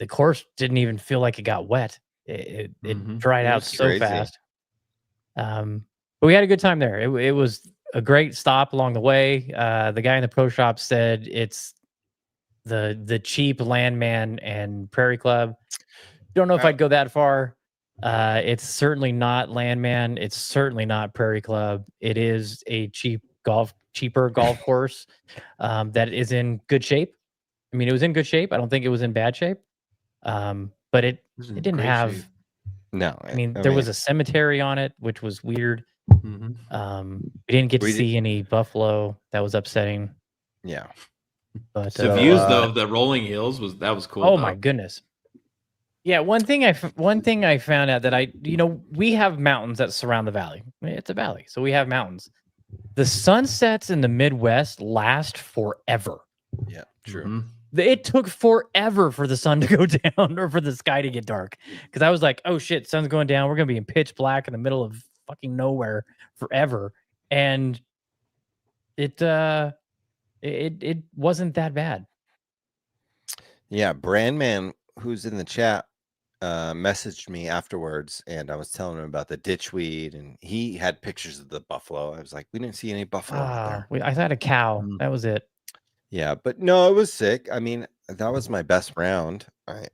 course didn't even feel like it got wet. It dried It out was so crazy. fast. But we had a good time there. It was a great stop along the way. The guy in the pro shop said it's the cheap Landman and Prairie Club. Don't know if I'd go that far. It's certainly not Landman. It's certainly not Prairie Club. It is a cheaper golf course that is in good shape. I mean, it was in good shape. I don't think it was in bad shape. But it didn't have. Shape. No, I mean, there was a cemetery on it, which was weird. Mhm. We didn't get to We see any buffalo. That was upsetting. Yeah. But The views though of the rolling hills was cool. oh though. my goodness. Yeah, one thing I found out that we have mountains that surround the valley. It's a valley, so we have mountains. The sunsets in the Midwest last forever. Yeah, true. Mhm. It took forever for the sun to go down or for the sky to get dark. Because I was like, oh shit, sun's going down. We're gonna be in pitch black in the middle of fucking nowhere forever. And it wasn't that bad. Yeah, Brandman, who's in the chat, messaged me afterwards, and I was telling him about the ditchweed, and he had pictures of the buffalo. I was like, we didn't see any buffalo out there. I had a cow. Mm. That was it. Yeah, but no, it was sick. I mean, that was my best round. I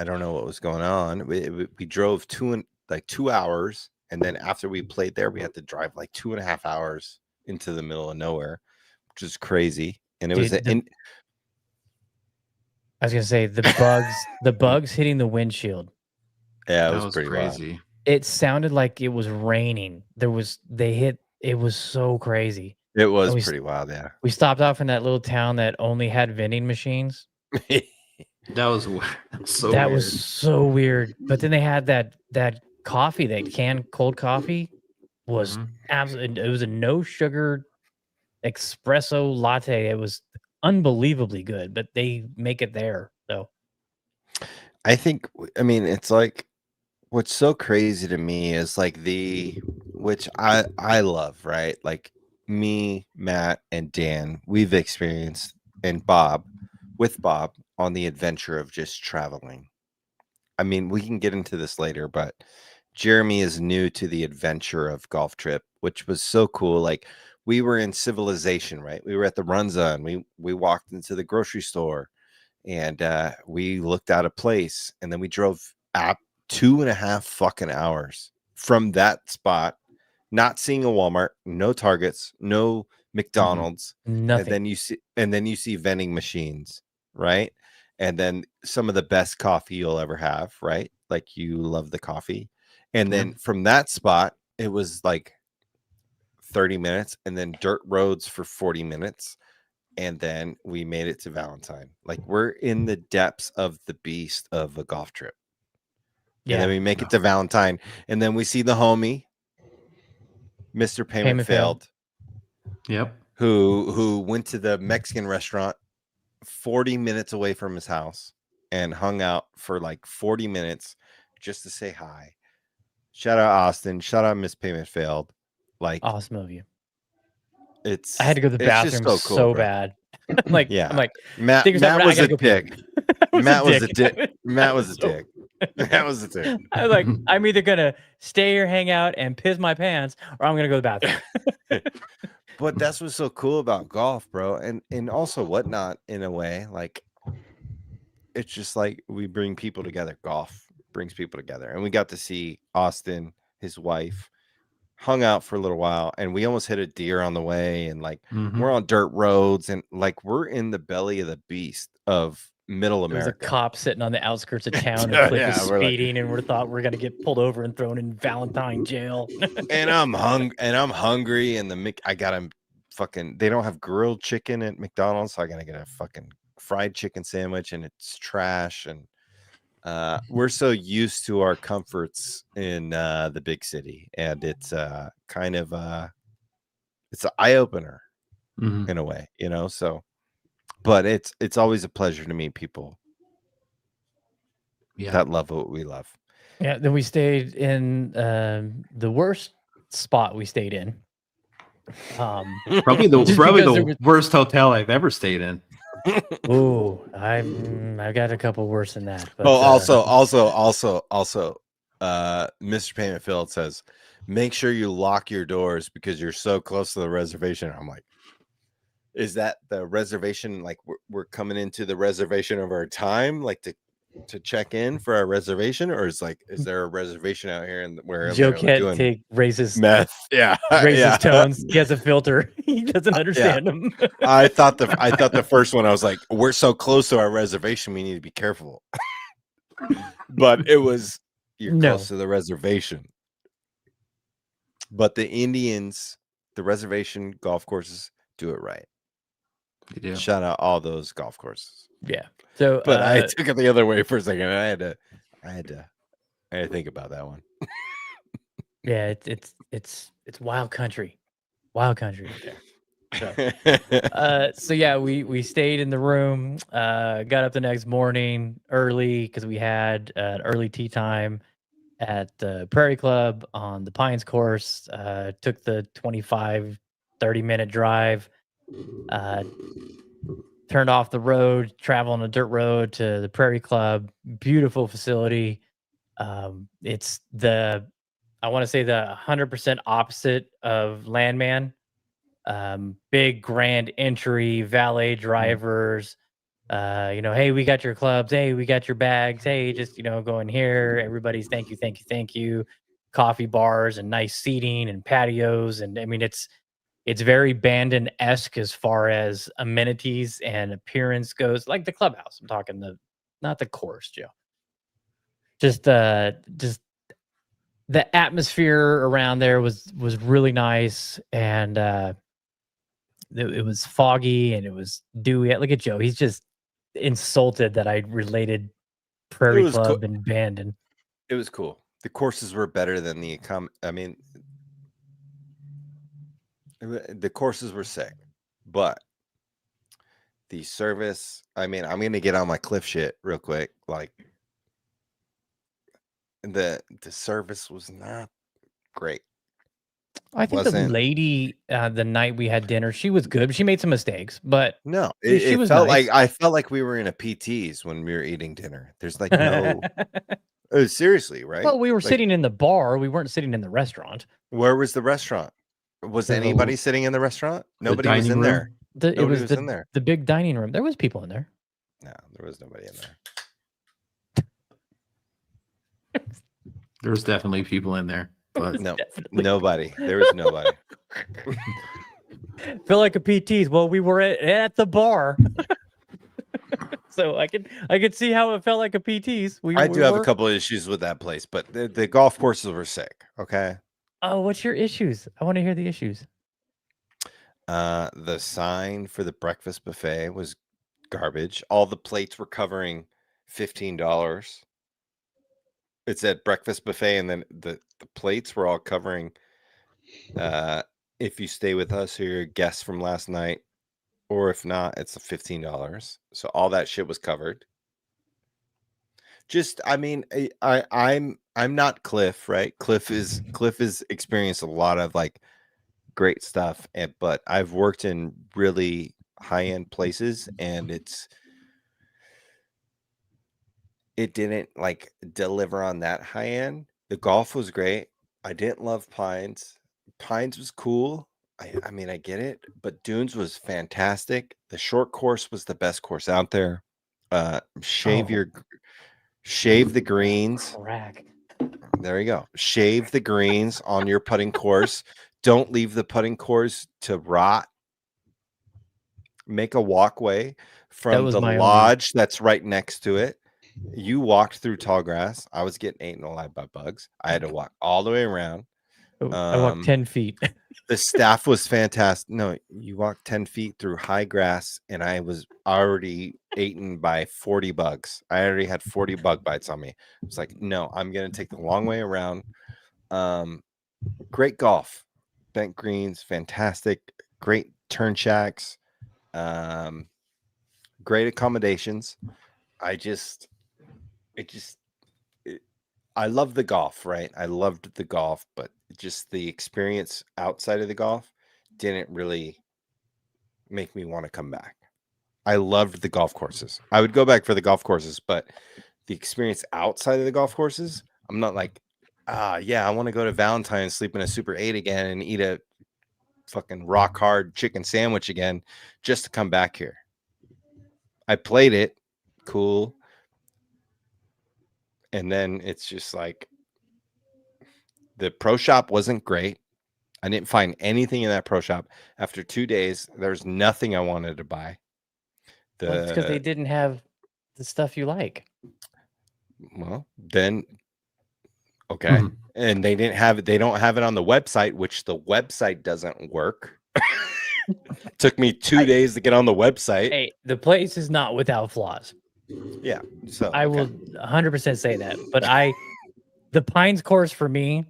don't know what was going on. We drove 2 hours, and then after we played there, we had to drive like 2.5 hours into the middle of nowhere, which is crazy. And it was I was gonna say the bugs hitting the windshield. yeah, it That was pretty wild. crazy. It sounded like it was raining. It was so crazy. It was we- pretty wild, yeah. We stopped off in that little town that only had vending machines. That was so. That weird. was so weird. But then they had that coffee, that canned cold coffee was Mhm. absolutely. It was a no sugar espresso latte. It was unbelievably good, but they make it there. So I mean, it's like what's so crazy to me is like which I love, right? Like me, Matt, and Dan, we've experienced, and Bob on the adventure of just traveling. I mean, we can get into this later, but Jeremy is new to the adventure of golf trip, which was so cool. Like we were in civilization, right? We were at the Runza, and we walked into the grocery store, and we looked out a place, and then we drove up 2.5 fucking hours from that spot, not seeing a Walmart, no Targets, no McDonald's, nothing. and then you see vending machines, right? And then some of the best coffee you'll ever have, right? Like you love the coffee. And then from that spot, it was like 30 minutes, and then dirt roads for 40 minutes. And then we made it to Valentine. Like we're in the depths of the beast of a golf trip. Yeah. And then we make it to Valentine, and then we see the homie, Mr. Payment Failed. Yep. Who went to the Mexican restaurant 40 minutes away from his house and hung out for like 40 minutes just to say hi. Shout out Austin. Shout out Miss Payment Failed. Like awesome of you. I had to go to the bathroom so bad. Like, yeah. I'm like, Matt was a dick. Matt was a dick. Matt was a dick. That was the thing. I was like, I'm either gonna stay here, hang out, and piss my pants, or I'm gonna go to the bathroom. But that's what's so cool about golf, bro, and also whatnot in a way. Like, it's just like we bring people together. Golf brings people together, and we got to see Austin, his wife, hung out for a little while, and we almost hit a deer on the way, and like we're on dirt roads, and like we're in the belly of the beast of middle There was a America. cop sitting on the outskirts of town, and Cliff is we're like- speeding, and we're gonna get pulled over and thrown in Valentine jail. and I'm hungry, and I got him fucking. They don't have grilled chicken at McDonald's, so I gotta get a fucking fried chicken sandwich, and it's trash. And we're so used to our comforts in the big city, and it's kind of it's an eye opener in a way, you know. So, but it's always a pleasure to meet people that love what we love. Yeah. Then we stayed in the worst spot we stayed in. Probably the worst hotel I've ever stayed in. Ooh, I've got a couple worse than that. But, also, Mr. Payment Phil says, make sure you lock your doors because you're so close to the reservation. I'm like, is that the reservation? Like we're coming into the reservation of our time, like to check in for our reservation, or is there a reservation out here and where Joe can't raise his meth? Raise his tones. He has a filter. He doesn't understand them. I thought the first one, I was like, we're so close to our reservation, we need to be careful. But it was close to the reservation. But the Indians, the reservation golf courses do it right. They do. Shout out all those golf courses. Yeah. So, but I took it the other way for a second. I had to think about that one. Yeah, it's wild country. Wild country right there. So yeah, we stayed in the room, got up the next morning early because we had an early tee time at the Prairie Club on the Pines course. Took the 25-30-minute drive, turned off the road, travel on a dirt road to the Prairie Club. Beautiful facility. It's I want to say the 100% opposite of Landman. Big grand entry, valet drivers. Hey, we got your clubs. Hey, we got your bags. Hey, just go in here. Everybody's thank you. Coffee bars and nice seating and patios, and I mean it's very Bandon-esque as far as amenities and appearance goes. Like the clubhouse. I'm talking not the course, Joe. Just the atmosphere around there was really nice, and it was foggy and it was dewy. Look at Joe; he's just insulted that I related Prairie Club and Bandon. It was cool. The courses were better than the the courses were sick, but the service. I mean, I'm gonna get on my Cliff shit real quick. Like the service was not great. I think the lady, the night we had dinner, she was good. She made some mistakes, but no, she was felt nice. like I felt like we were in a PT's when we were eating dinner. There's like no, seriously, right? Well, we were sitting in the bar. We weren't sitting in the restaurant. Where was the restaurant? Was anybody sitting in the restaurant? Nobody was in there. It was in there. The big dining room. There was people in there. No, there was nobody in there. There was definitely people in there, but no, nobody. There was nobody. Feel like a PT's. Well, we were at the bar, so I could see how it felt like a PT's. I do have a couple of issues with that place, but the golf courses were sick. Okay. Oh, what's your issues? I want to hear the issues. The sign for the breakfast buffet was garbage. All the plates were covering $15. It said breakfast buffet, and then the plates were all covering if you stay with us or you're guests from last night, or if not, it's $15. So all that shit was covered. Just, I mean, I'm not Cliff, right? Cliff is experienced a lot of like great stuff, but I've worked in really high-end places, and it didn't like deliver on that high end. The golf was great. I didn't love Pines. Pines was cool. I mean, I get it, but Dunes was fantastic. The short course was the best course out there. Shave the greens. Crack. There you go. Shave the greens on your putting course. Don't leave the putting course to rot. Make a walkway from was the my only- lodge that's right next to it. You walked through tall grass. I was getting eaten alive by bugs. I had to walk all the way around. I walked 10 feet. The staff was fantastic. No, you walked 10 feet through high grass, and I was already eaten by 40 bugs. I already had 40 bug bites on me. It's like, no, I'm going to take the long way around. Great golf. Bent greens, fantastic. Great turn shacks. Great accommodations. I love the golf, right? I loved the golf, but just the experience outside of the golf didn't really make me want to come back. I loved the golf courses. I would go back for the golf courses, but the experience outside of the golf courses, I'm not like, yeah, I want to go to Valentine's, sleep in a Super 8 again, and eat a fucking rock hard chicken sandwich again just to come back here. I played it, cool. And then it's just like the pro shop wasn't great. I didn't find anything in that pro shop. After 2 days, there's nothing I wanted to buy. That's because they didn't have the stuff you like. Well, then okay. And they don't have it on the website, which the website doesn't work. Took me 2 days to get on the website. Hey, the place is not without flaws. Yeah. So I will 100% say that. But the Pines course for me,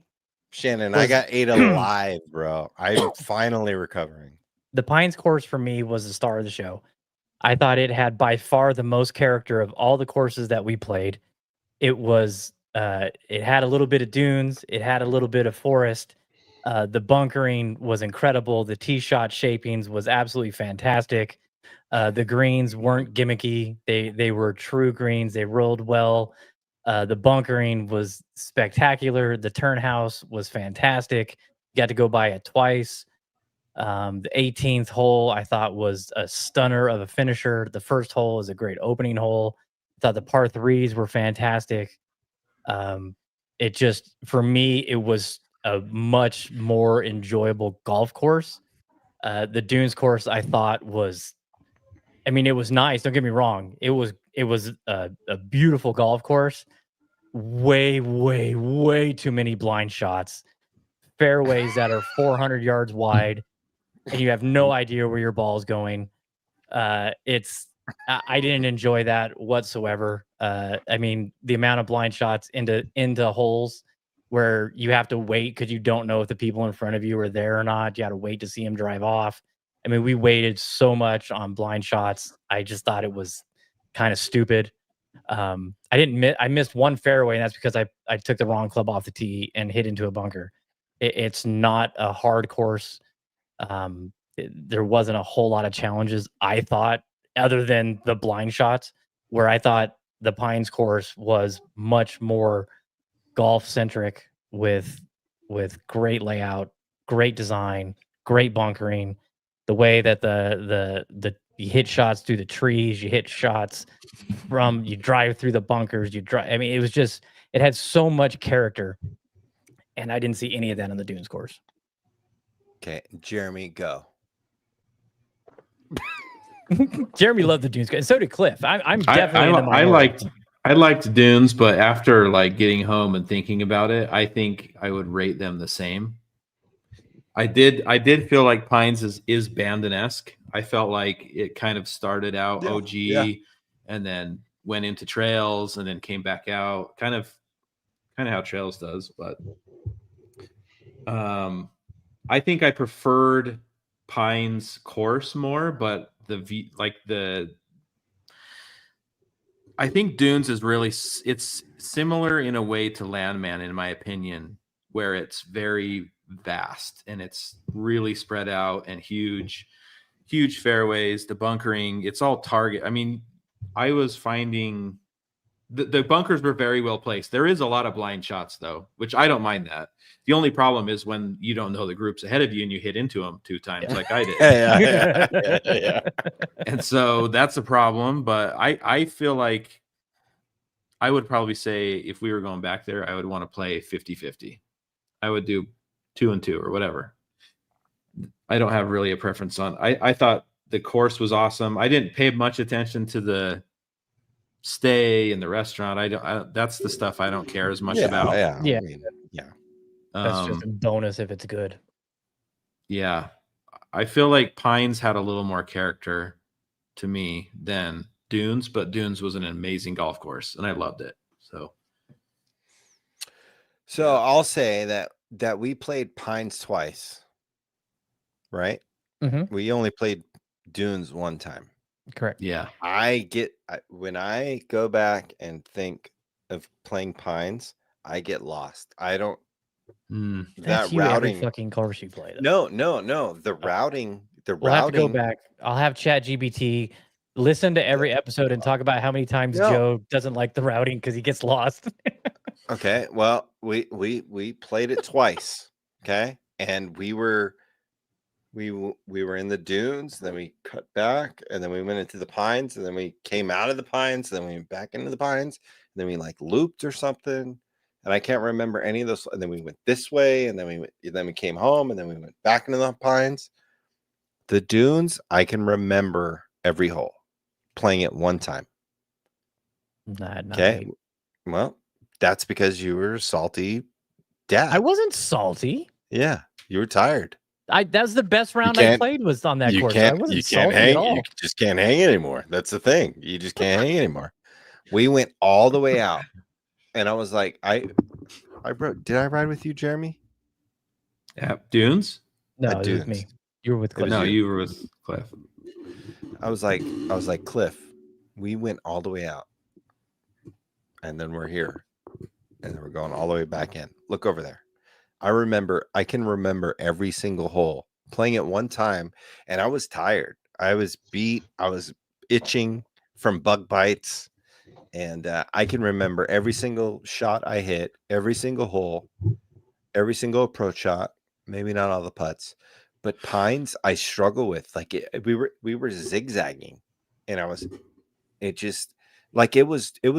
Shannon, I got ate alive, bro. I'm finally recovering. The Pines course for me was the star of the show. I thought it had by far the most character of all the courses that we played. It was it had a little bit of dunes, it had a little bit of forest. The bunkering was incredible. The tee shot shapings was absolutely fantastic. The greens weren't gimmicky. They were true greens. They rolled well. The bunkering was spectacular. The turn house was fantastic. Got to go by it twice. The 18th hole I thought was a stunner of a finisher. The first hole was a great opening hole. I thought the par threes were fantastic. It just, for me, it was a much more enjoyable golf course. The Dunes course I thought was, I mean, it was nice. Don't get me wrong. It was a beautiful golf course. Way, way, way too many blind shots. Fairways that are 400 yards wide, and you have no idea where your ball's going. I didn't enjoy that whatsoever. I mean, the amount of blind shots into holes where you have to wait because you don't know if the people in front of you are there or not. You got to wait to see them drive off. I mean, we waited so much on blind shots. I just thought it was kind of stupid. I missed one fairway, and that's because I took the wrong club off the tee and hit into a bunker. It's not a hard course. There wasn't a whole lot of challenges, I thought, other than the blind shots, where I thought the Pines course was much more golf centric with great layout, great design, great bunkering. The way that you hit shots through the trees, you hit shots you drive through the bunkers, I mean, it had so much character, and I didn't see any of that on the Dunes course. Okay, Jeremy, go. Jeremy loved the Dunes, and so did Cliff. I'm definitely. I liked Dunes, but after like getting home and thinking about it, I think I would rate them the same. I did feel like Pines is Bandon-esque. I felt like it kind of started out OG and then went into trails and then came back out, kind of how trails does. But I think I preferred Pines course more, but I think Dunes is really, it's similar in a way to Landman, in my opinion, where it's very vast and it's really spread out and huge fairways. The bunkering, it's all target. I mean, I was finding the bunkers were very well placed. There is a lot of blind shots though, which I don't mind that. The only problem is when you don't know the groups ahead of you and you hit into them 2 times like I did. Yeah. And so that's a problem. But I feel like I would probably say if we were going back there, I would want to play 50-50. I would do 2 and 2 or whatever. I don't have really a preference on. I thought The course was awesome. I didn't pay much attention to the stay in the restaurant. I don't that's the stuff I don't care as much about. Yeah. I mean, yeah. That's just a bonus if it's good. Yeah. I feel like Pines had a little more character to me than Dunes, but Dunes was an amazing golf course and I loved it. So I'll say that we played Pines twice, right? Mhm. We only played Dunes one time. Correct. Yeah. When I go back and think of playing Pines, I get lost. I don't That's that you every routing. fucking course you play. Though. No. The routing. We'll have to go back. I'll have ChatGPT listen to every episode and talk about how many times Joe doesn't like the routing because he gets lost. Okay. Well, we played it twice. Okay. And we were in the dunes, then we cut back, and then we went into the pines, and then we came out of the pines, then we went back into the pines, and then we like looped or something. And I can't remember any of those. And then we went this way, and then we came home, and then we went back into the pines. The dunes, I can remember every hole, playing it one time. Okay. Me. Well, that's because you were salty dad. I wasn't salty. Yeah, you were tired. That's the best round I played was on that course. I wasn't salty hang. At all. You just can't hang anymore. That's the thing. You just can't hang anymore. We went all the way out, and I was like, I broke. Did I ride with you, Jeremy? Yeah, Dunes. No, it was with me. You were with Cliff. No, you were with Cliff. I was like, Cliff. We went all the way out, and then we're here, and then we're going all the way back in. Look over there. I can remember every single hole, playing it one time, and I was tired. I was beat. I was itching from bug bites, and I can remember every single shot I hit, every single hole, every single approach shot. Maybe not all the putts, but Pines I struggle with. Like we were zigzagging, and it was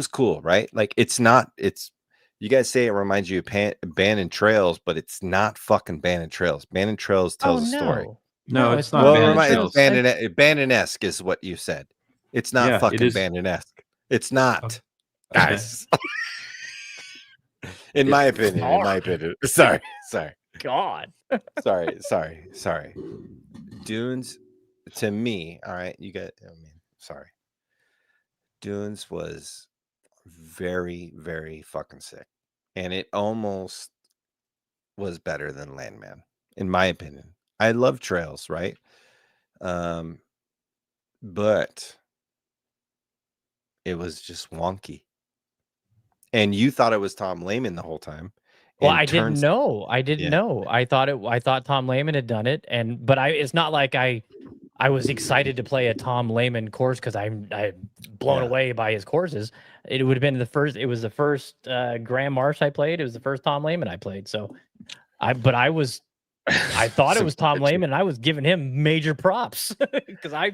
cool, right? Like it's. You guys say it reminds you of Abandoned Trails, but it's not fucking Abandoned Trails. Abandoned Trails tells a story. No, it's not Abandoned Trails. Abandoned-esque is what you said. It's not fucking Abandoned-esque. It's not, guys. In my opinion. Sorry. God. Sorry. Dunes, to me, all right, sorry. Dunes was very, very fucking sick, and it almost was better than Landman, in my opinion. I love trails, right? But it was just wonky, and you thought it was Tom Lehman the whole time. Well, I didn't know. I thought Tom Lehman had done it, but it's not like I was excited to play a Tom Lehman course because I'm blown away by his courses. It would have been the first. It was the first Graham Marsh I played. It was the first Tom Lehman I played. So, I thought it was Tom Lehman, and I was giving him major props because I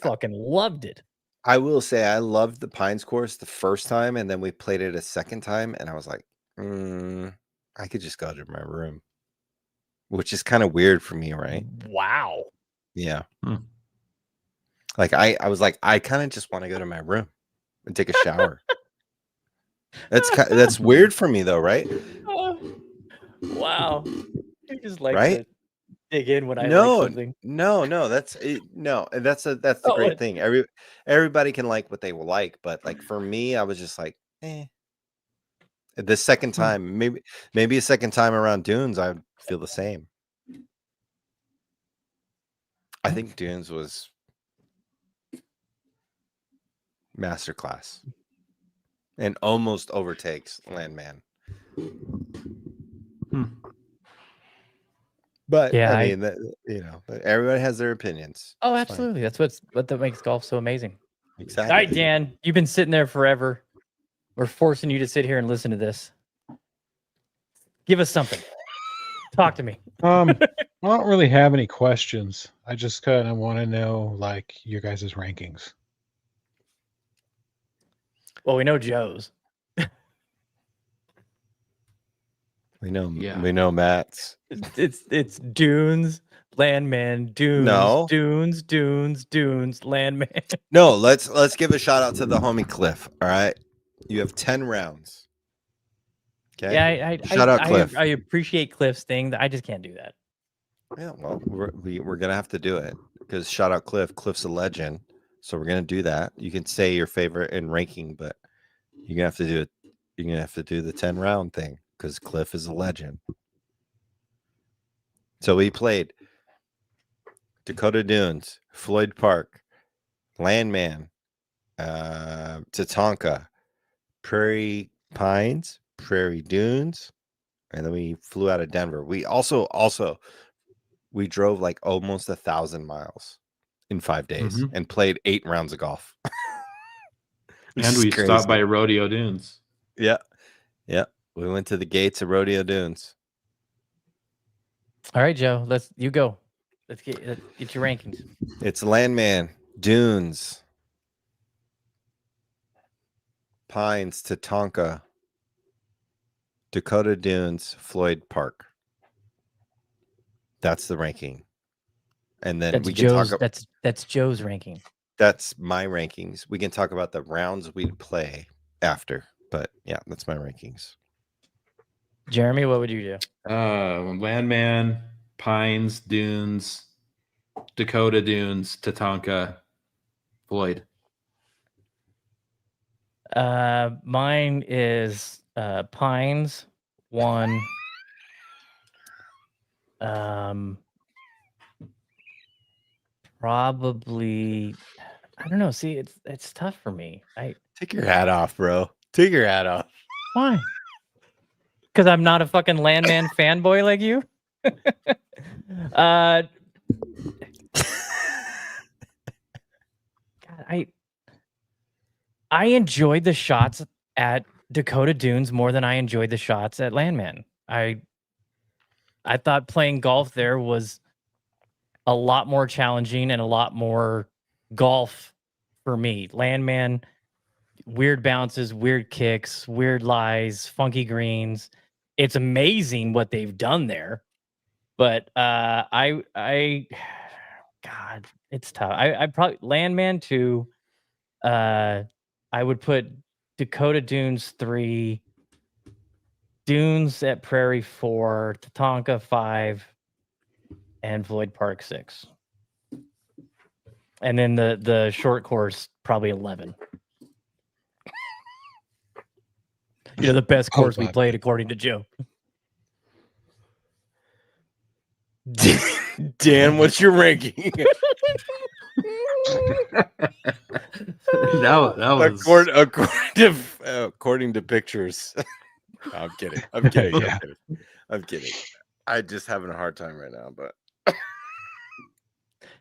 fucking loved it. I will say I loved the Pines course the first time, and then we played it a second time, and I was like, I could just go to my room, which is kind of weird for me, right? Wow. Yeah. Like I was like, I kind of just want to go to my room and take a shower. That's weird for me though, right? Wow. You just like to dig in when I like something. No, that's it. No, that's the great thing. Everybody can like what they will like, but like for me, I was just like, The second time, maybe a second time around Dunes, I would feel the same. I think Dunes was masterclass and almost overtakes Landman. But I mean, everybody has their opinions. Oh, absolutely. That's what makes golf so amazing. Exactly. All right, Dan, you've been sitting there forever. We're forcing you to sit here and listen to this. Give us something. Talk to me. I don't really have any questions. I just kind of want to know, like, your guys' rankings. Well, we know Joe's. We know Matt's. It's Dunes, Landman, Dunes, No. Dunes, Landman. No, let's give a shout out to the homie Cliff. All right. You have 10 rounds. Okay. Yeah, Shout out Cliff. I appreciate Cliff's thing. I just can't do that. Yeah, well, we're gonna have to do it because shout out Cliff. Cliff's a legend. So we're gonna do that. You can say your favorite in ranking, but you're gonna have to do it. You're gonna have to do the 10 round thing because Cliff is a legend. So we played Dakota Dunes, Floyd Park, Landman, Tatanka, Prairie Pines, Prairie Dunes, and then we flew out of Denver. We also we drove like almost 1,000 miles in 5 days and played 8 rounds of golf. And we stopped by Rodeo Dunes. Yeah. We went to the gates of Rodeo Dunes. All right, Joe. You go. Let's get your rankings. It's Landman, Dunes, Pines, Tatanka, Dakota Dunes, Floyd Park. That's the ranking. And then we can talk about that's Joe's ranking. That's my rankings. We can talk about the rounds we'd play after. But yeah, that's my rankings. Jeremy, what would you do? Landman, Pines, Dunes, Dakota Dunes, Tatanka, Floyd. Mine is Pines 1. Probably, I don't know. See, it's tough for me. Take your hat off, bro. Take your hat off. Why? Because I'm not a fucking Landman fanboy like you. God, I enjoyed the shots at Dakota Dunes more than I enjoyed the shots at Landman. I thought playing golf there was a lot more challenging and a lot more golf for me. Landman, weird bounces, weird kicks, weird lies, funky greens. It's amazing what they've done there. But God, it's tough. I probably Landman 2. I would put Dakota Dunes 3, Dunes at Prairie 4, Tatanka 5, and Floyd Park 6. And then the short course probably 11. You know, the best course we played according to Joe. Dan, what's your ranking? that was according to pictures. No, I'm kidding. I'm kidding. Yeah. I'm kidding. I'm just having a hard time right now, but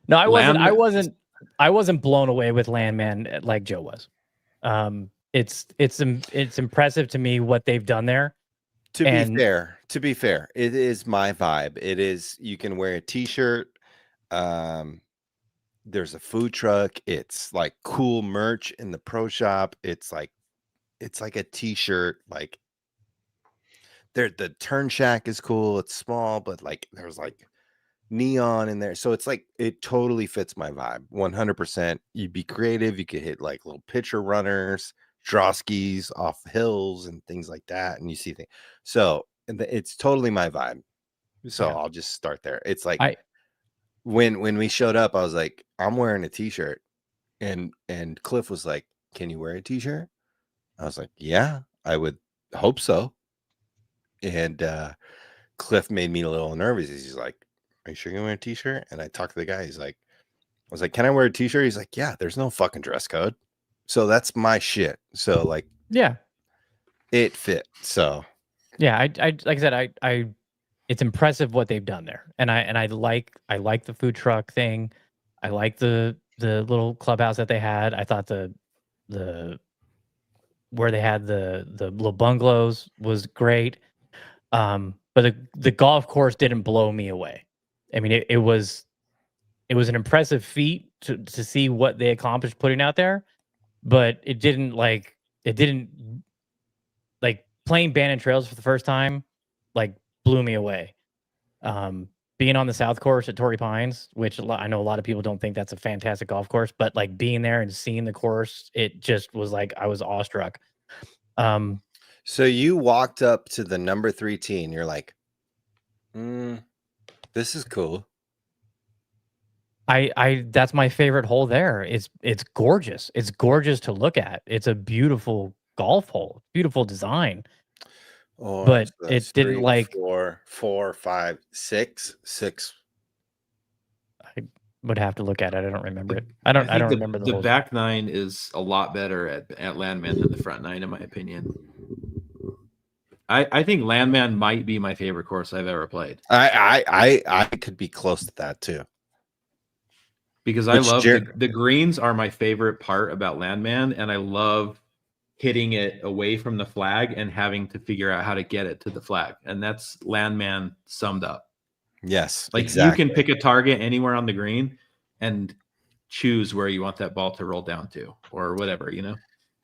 no, I wasn't blown away with Landman like Joe was. It's impressive to me what they've done there. To be fair, it is my vibe. It is, you can wear a t-shirt. There's a food truck. It's like cool merch in the pro shop. It's like a t-shirt. Like the turn shack is cool. It's small, but like there's like neon in there. So it's like, it totally fits my vibe. 100%. You'd be creative. You could hit like little pitcher runners, draw skis off hills and things like that. And you see things. So it's totally my vibe. So yeah. I'll just start there. It's like when we showed up, I was like, I'm wearing a t-shirt, and Cliff was like, can you wear a t-shirt? I was like, yeah, I would hope so. And Cliff made me a little nervous. He's like, are you sure you're gonna wear a t-shirt? And I talked to the guy. I was like, can I wear a t-shirt? He's like, yeah, there's no fucking dress code. So that's my shit. So like, yeah, it fit. So yeah, I like I said, I it's impressive what they've done there. And I like the food truck thing. I like the little clubhouse that they had. I thought the where they had the little bungalows was great. But the golf course didn't blow me away. I mean, it was an impressive feat to see what they accomplished putting out there, but it didn't like playing Bandon Trails for the first time, like blew me away. being on the South Course at Torrey Pines, which I know a lot of people don't think that's a fantastic golf course, but like being there and seeing the course, it just was like I was awestruck. So you walked up to the number 3 tee and you're like, this is cool. I that's my favorite hole there. It's gorgeous. It's gorgeous to look at. It's a beautiful golf hole, beautiful design. Oh, But so it that's didn't 3, like 4, 5, 6. I would have to look at it. I don't remember it. I don't remember the the holes. back nine is a lot better at Landman than the front nine, in my opinion. I think Landman might be my favorite course I've ever played. I could be close to that too. Because I love the greens are my favorite part about Landman, and I love hitting it away from the flag and having to figure out how to get it to the flag. And that's Landman summed up. Yes. Like exactly. you can pick a target anywhere on the green and choose where you want that ball to roll down to or whatever, you know?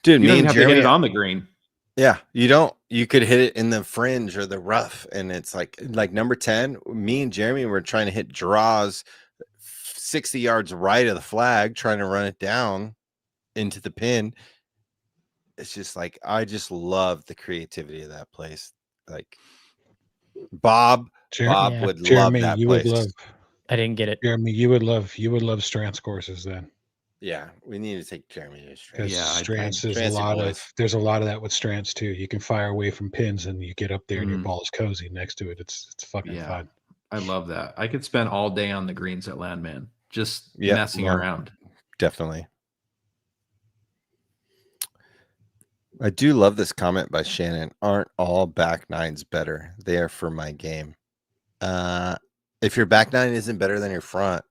Dude, you me don't and have Jeremy to hit it on the green. Yeah, you could hit it in the fringe or the rough, and it's like number 10, me and Jeremy were trying to hit draws 60 yards right of the flag, trying to run it down into the pin. It's just like, I just love the creativity of that place. Like Bob would Jeremy, love that you place. would love. I didn't get it. Jeremy, you would love Strant's courses then. Yeah, we need to take Jeremy to Strant's. Because Yeah, Strant's is Strant's a lot boys. of there's a lot of that with Strant's too. You can fire away from pins and you get up there and your Mhm. ball is cozy next to it. It's fucking fun. I love that. I could spend all day on the greens at Landman, just messing around. Definitely. I do love this comment by Shannon. Aren't all back nines better? They are for my game. If your back nine isn't better than your front,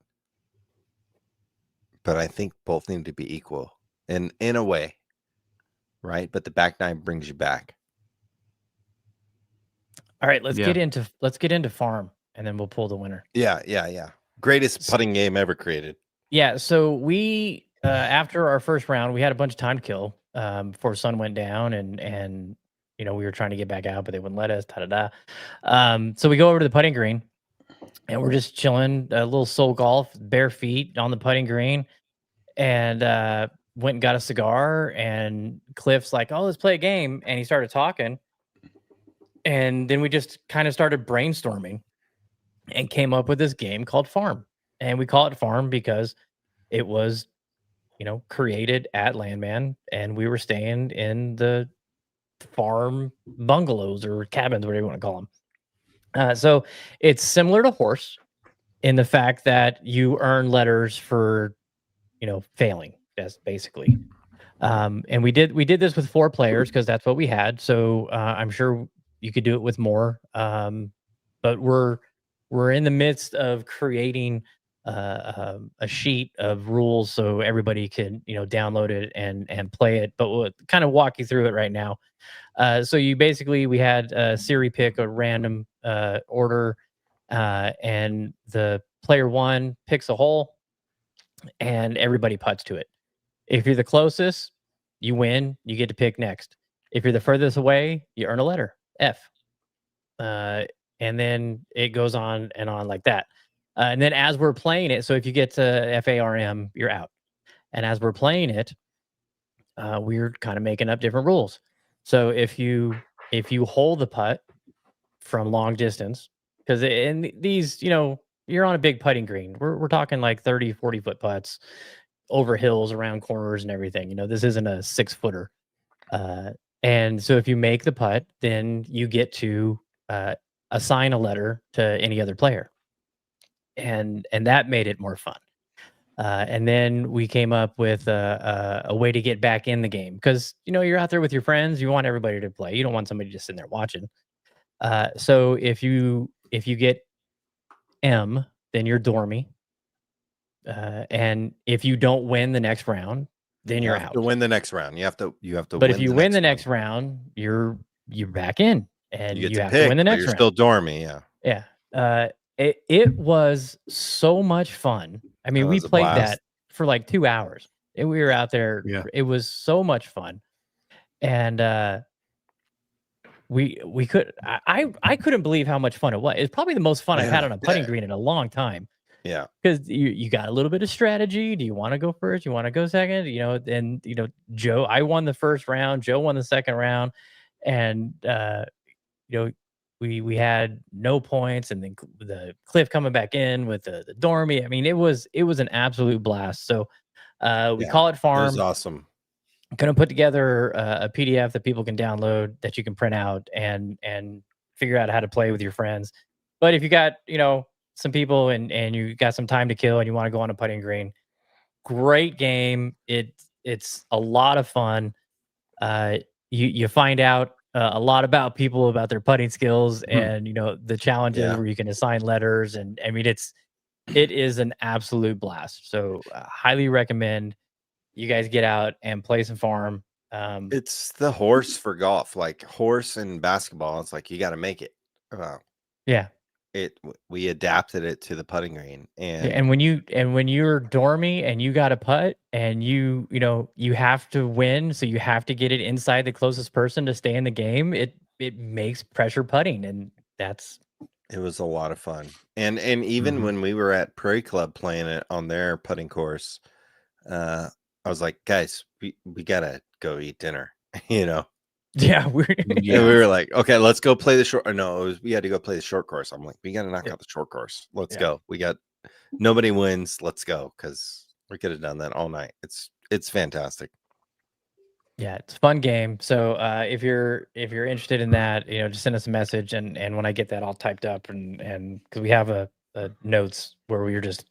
but I think both need to be equal in a way, right? But the back nine brings you back. All right, let's get into farm, and then we'll pull the winner. Yeah. Greatest putting game ever created. Yeah, so we after our first round, we had a bunch of time to kill before sun went down, and you know we were trying to get back out, but they wouldn't let us. So we go over to the putting green, and we're just chilling, a little soul golf, bare feet on the putting green, and went and got a cigar. And Cliff's like, "Oh, let's play a game," and he started talking, and then we just kind of started brainstorming, and came up with this game called Farm. And we call it Farm because it was, you know, created at Landman, and we were staying in the farm bungalows or cabins, whatever you want to call them. So it's similar to Horse in the fact that you earn letters for, you know, failing. That's basically. And we did this with 4 players because that's what we had. So I'm sure you could do it with more. But we're in the midst of creating a sheet of rules so everybody can, you know, download it and play it. But we'll kind of walk you through it right now. So we had Siri pick a random order, and the player 1 picks a hole, and everybody putts to it. If you're the closest, you win. You get to pick next. If you're the furthest away, you earn a letter, F. And then it goes on and on like that. And then as we're playing it, so if you get to FARM, you're out. And as we're playing it, we're kind of making up different rules. So if you hold the putt from long distance, because in these, you know, you're on a big putting green. We're talking like 30, 40 foot putts over hills, around corners and everything. You know, this isn't a 6-footer. And so if you make the putt, then you get to assign a letter to any other player. And that made it more fun. And then we came up with a way to get back in the game because, you know, you're out there with your friends. You want everybody to play. You don't want somebody just sitting there watching. So if you get M, then you're Dormy. And if you don't win the next round, then you're out. To win the next round, you have to. But if you win the next round, you're back in, and you have to win the next round. You're still Dormy, yeah. It was so much fun. I mean, we played that for like 2 hours. And we were out there. Yeah. It was so much fun. And we could I couldn't believe how much fun it was. It's probably the most fun I've had on a putting green in a long time. Yeah. Because you got a little bit of strategy. Do you want to go first? You want to go second? And Joe, I won the first round. Joe won the second round, and we had no points, and then the Cliff coming back in with the Dormy. I mean, it was an absolute blast. So we call it farm. It was awesome. I'm gonna put together a PDF that people can download that you can print out and figure out how to play with your friends. But if you got some people and you got some time to kill and you want to go on a putting green, great game. It's a lot of fun. You find out a lot about people, about their putting skills, and the challenges where you can assign letters, and I mean it is an absolute blast. So highly recommend you guys get out and play some farm. It's the horse for golf, like horse and basketball. It's like you got to make it. Yeah. We adapted it to the putting green, and when you're dormy and you got a putt and you have to win, so you have to get it inside the closest person to stay in the game. It makes pressure putting, and it was a lot of fun. And even when we were at Prairie Club playing it on their putting course, I was like, guys, we gotta go eat dinner, Yeah, we were like, okay, let's go play the short. No, we had to go play the short course. I'm like, we got to knock out the short course. Let's go. We got nobody wins. Let's go, because we could have done that all night. It's fantastic. Yeah, it's a fun game. So if you're interested in that, just send us a message, and when I get that all typed up, and because we have a notes where we were just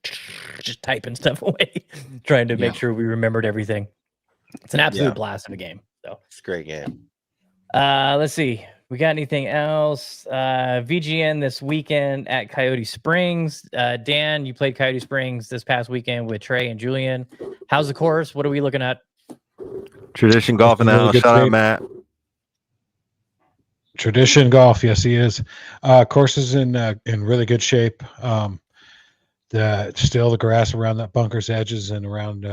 typing stuff away, trying to make sure we remembered everything. It's an absolute blast of a game. So it's a great game. Let's see. We got anything else? VGN this weekend at Coyote Springs. Dan, you played Coyote Springs this past weekend with Trey and Julian. How's the course? What are we looking at? Tradition Golf now. Shout out, Matt. Tradition Golf, yes, he is. Course is in really good shape. Still the grass around that bunker's edges and around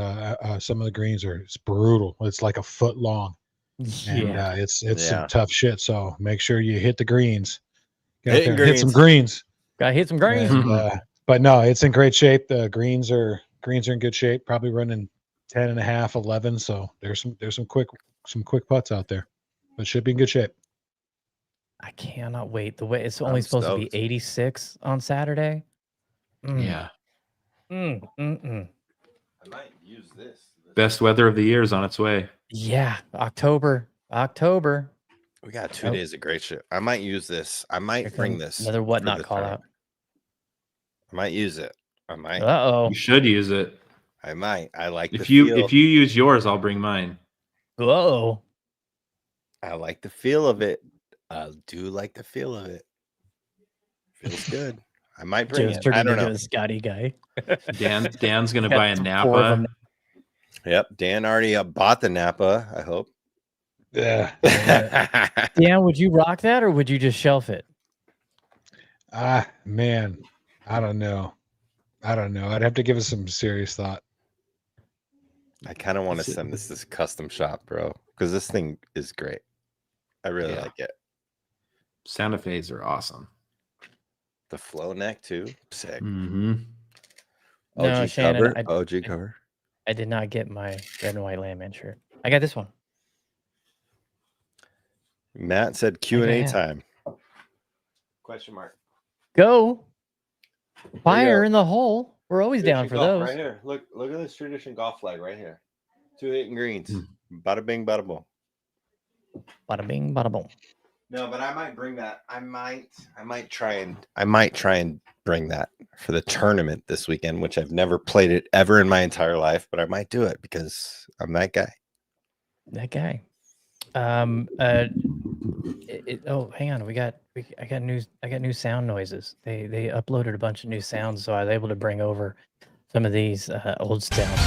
some of the greens it's brutal. It's like a foot long. And it's some tough shit. So make sure you hit the greens. Hit some greens. Gotta hit some greens. And, but no, it's in great shape. The greens are in good shape. Probably running 10.5, 11. So there's some quick putts out there, but should be in good shape. I cannot wait. The way it's only supposed to be 86 on Saturday. Yeah. I might use this. Best weather of the year is on its way. Yeah, October. We got 2 days of great shit. I might use this. I might bring this. Another whatnot call out. I might use it. I might. You should use it. I might. I like if you use yours, I'll bring mine. I like the feel of it. I do like the feel of it. Feels good. I might bring it. I don't know. A Scotty guy. Dan's gonna buy a Napa. Yep, Dan already bought the Napa, I hope. Yeah. Dan, would you rock that or would you just shelf it? Man, I don't know. I'd have to give it some serious thought. I kind of want to send this custom shop, bro, because this thing is great. I really like it. Santa Fe's are awesome. The flow neck too, sick. No, Shannon, OG cover. I did not get my red and white Landman shirt. I got this one. Matt said Q&A time. Question mark. Go. Fire in the hole. We're always down for those. Right here. Look at this Tradition Golf flag right here. 2 hitting greens. Bada bing, bada boom. Bada bing, bada boom. No, but I might bring that. I might try and bring that for the tournament this weekend, which I've never played it ever in my entire life, but I might do it because I'm that guy. Oh, hang on. I got new sound noises. They uploaded a bunch of new sounds, so I was able to bring over some of these old sounds.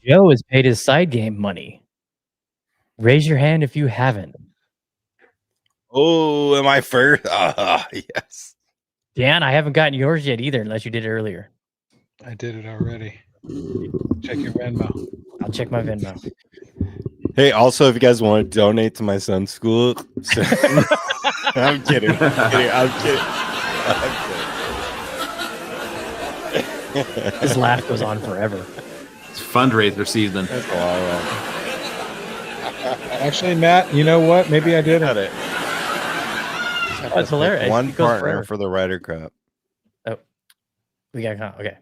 Joe has paid his side game money. Raise your hand if you haven't. Oh, am I first? Yes. Dan, I haven't gotten yours yet either, unless you did it earlier. I did it already. Check your Venmo. I'll check my Venmo. Hey, also, if you guys want to donate to my son's school, I'm kidding. I'm kidding. His laugh goes on forever. It's fundraiser season. That's a lot of Actually, Matt, you know what? Maybe I did Got it. it. That's hilarious. One It goes partner forever. for the Ryder Cup. Oh, we got okay.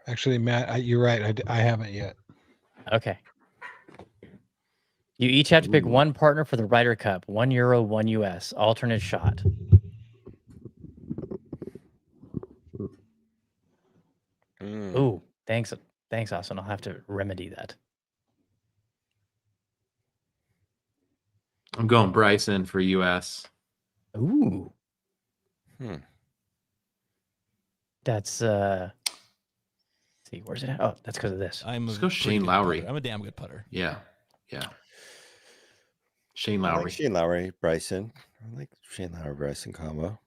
Actually, Matt, you're right. I haven't yet. Okay. You each have to pick one partner for the Ryder Cup. €1, 1 US. Alternate shot. Ooh, thanks, Austin. I'll have to remedy that. I'm going Bryson for US. Ooh. That's see, where's it at? Oh, that's because of this. Let's go Shane Lowry. I'm a damn good putter. Yeah. Shane I Lowry. like Shane Lowry, Bryson. I like Shane Lowry, Bryson combo.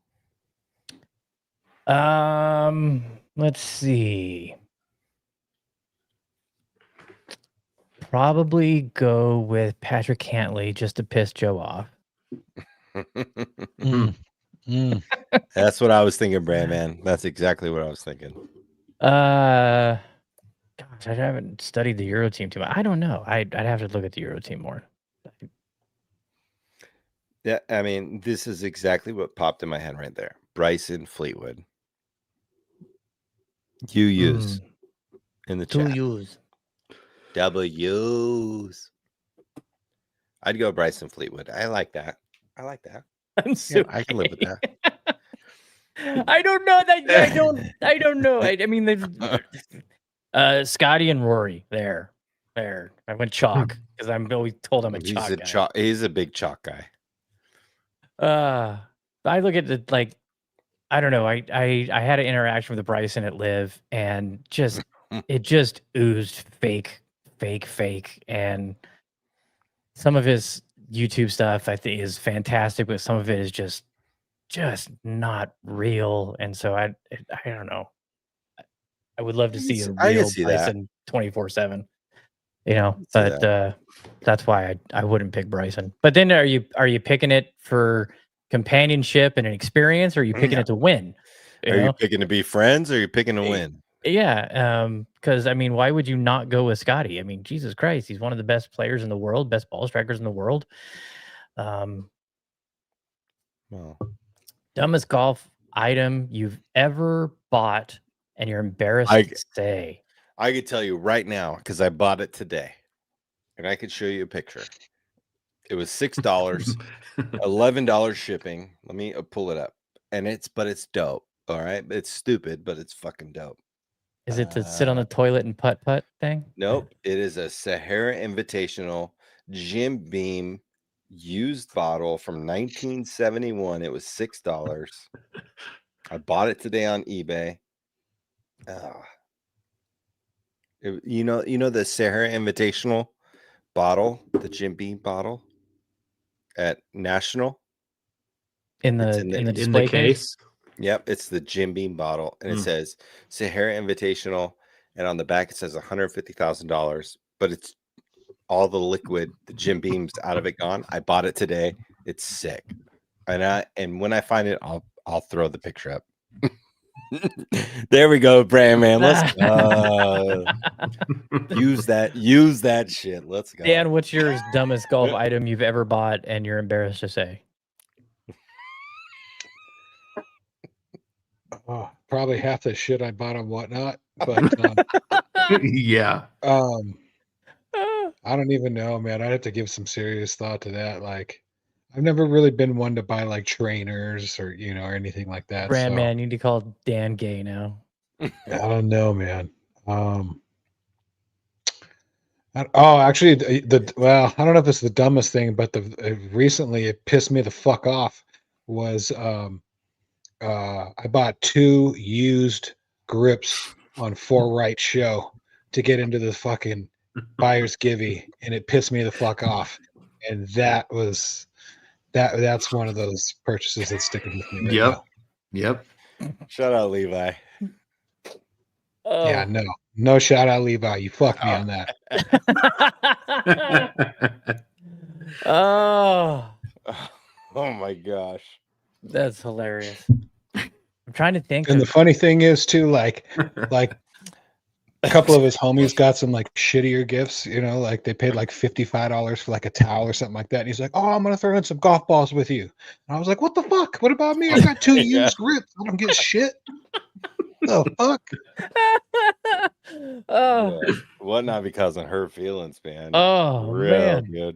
Let's see. Probably go with Patrick Cantley just to piss Joe off. That's what I was thinking, Brandman. That's exactly what I was thinking. Gosh, I haven't studied the Euro team too much. I don't know. I'd have to look at the Euro team more. Yeah, I mean, this is exactly what popped in my head right there. Bryson Fleetwood. You use in the chat. W's. I'd go Bryson Fleetwood. I like that. I'm so I can live with that. I don't know that. I don't know. I mean, there's Scotty and Rory there. I went chalk because I'm always told I'm a chalk guy. He's a big chalk guy. I look at it like, I don't know. I had an interaction with Bryson at Live, and it just oozed fake, and some of his YouTube stuff I think is fantastic, but some of it is just not real. And so I don't know. I would love to see a real Bryson 24/7. You know, but that's why I wouldn't pick Bryson. But then are you picking it for companionship and an experience, or are you picking it to win? You picking to be friends, or are you picking to win? Yeah, because I mean, why would you not go with Scotty? I mean, Jesus Christ, he's one of the best players in the world, best ball strikers in the world. Dumbest golf item you've ever bought and you're embarrassed to say. I could tell you right now because I bought it today, and I could show you a picture. It was $6, $11 shipping. Let me pull it up, and it's dope. All right, it's stupid, but it's fucking dope. Is it to sit on the toilet and putt thing? Nope, it is a Sahara Invitational Jim Beam used bottle from 1971. It was $6. I bought it today on eBay. You know the Sahara Invitational bottle, the Jim Beam bottle at National in the display case. Yep, it's the Jim Beam bottle, and it says Sahara Invitational, and on the back it says $150,000, but it's all the liquid, the Jim Beam's out of it gone. I bought it today. It's sick, and when I find it, I'll throw the picture up. There we go, Brandman. Let's go. Use that shit. Let's go. Dan, what's your dumbest golf item you've ever bought and you're embarrassed to say? Oh, probably half the shit I bought on Whatnot, but yeah. I don't even know, man. I'd have to give some serious thought to that. Like, I've never really been one to buy like trainers or or anything like that. Man, you need to call Dan gay now. I don't know, man. Actually, well, I don't know if it's the dumbest thing, but recently it pissed me the fuck off. Was I bought 2 used grips on 4 Right Show to get into the fucking buyer's givey, and it pissed me the fuck off. And that's one of those purchases that's sticking with me right now. Yep. Shout out Levi. Yeah, no shout out Levi. You fucked me on that. Oh, Oh my gosh. that's hilarious. I'm trying to think And the of. funny thing is too, like a couple of his homies got some like shittier gifts, like they paid like $55 for like a towel or something like that. And he's like, "Oh, I'm gonna throw in some golf balls with you." And I was like, "What the fuck? What about me? I got 2 Yeah. used grips. I don't get shit." The fuck? Oh, Yeah. What not be causing her feelings, man. oh Real man. good.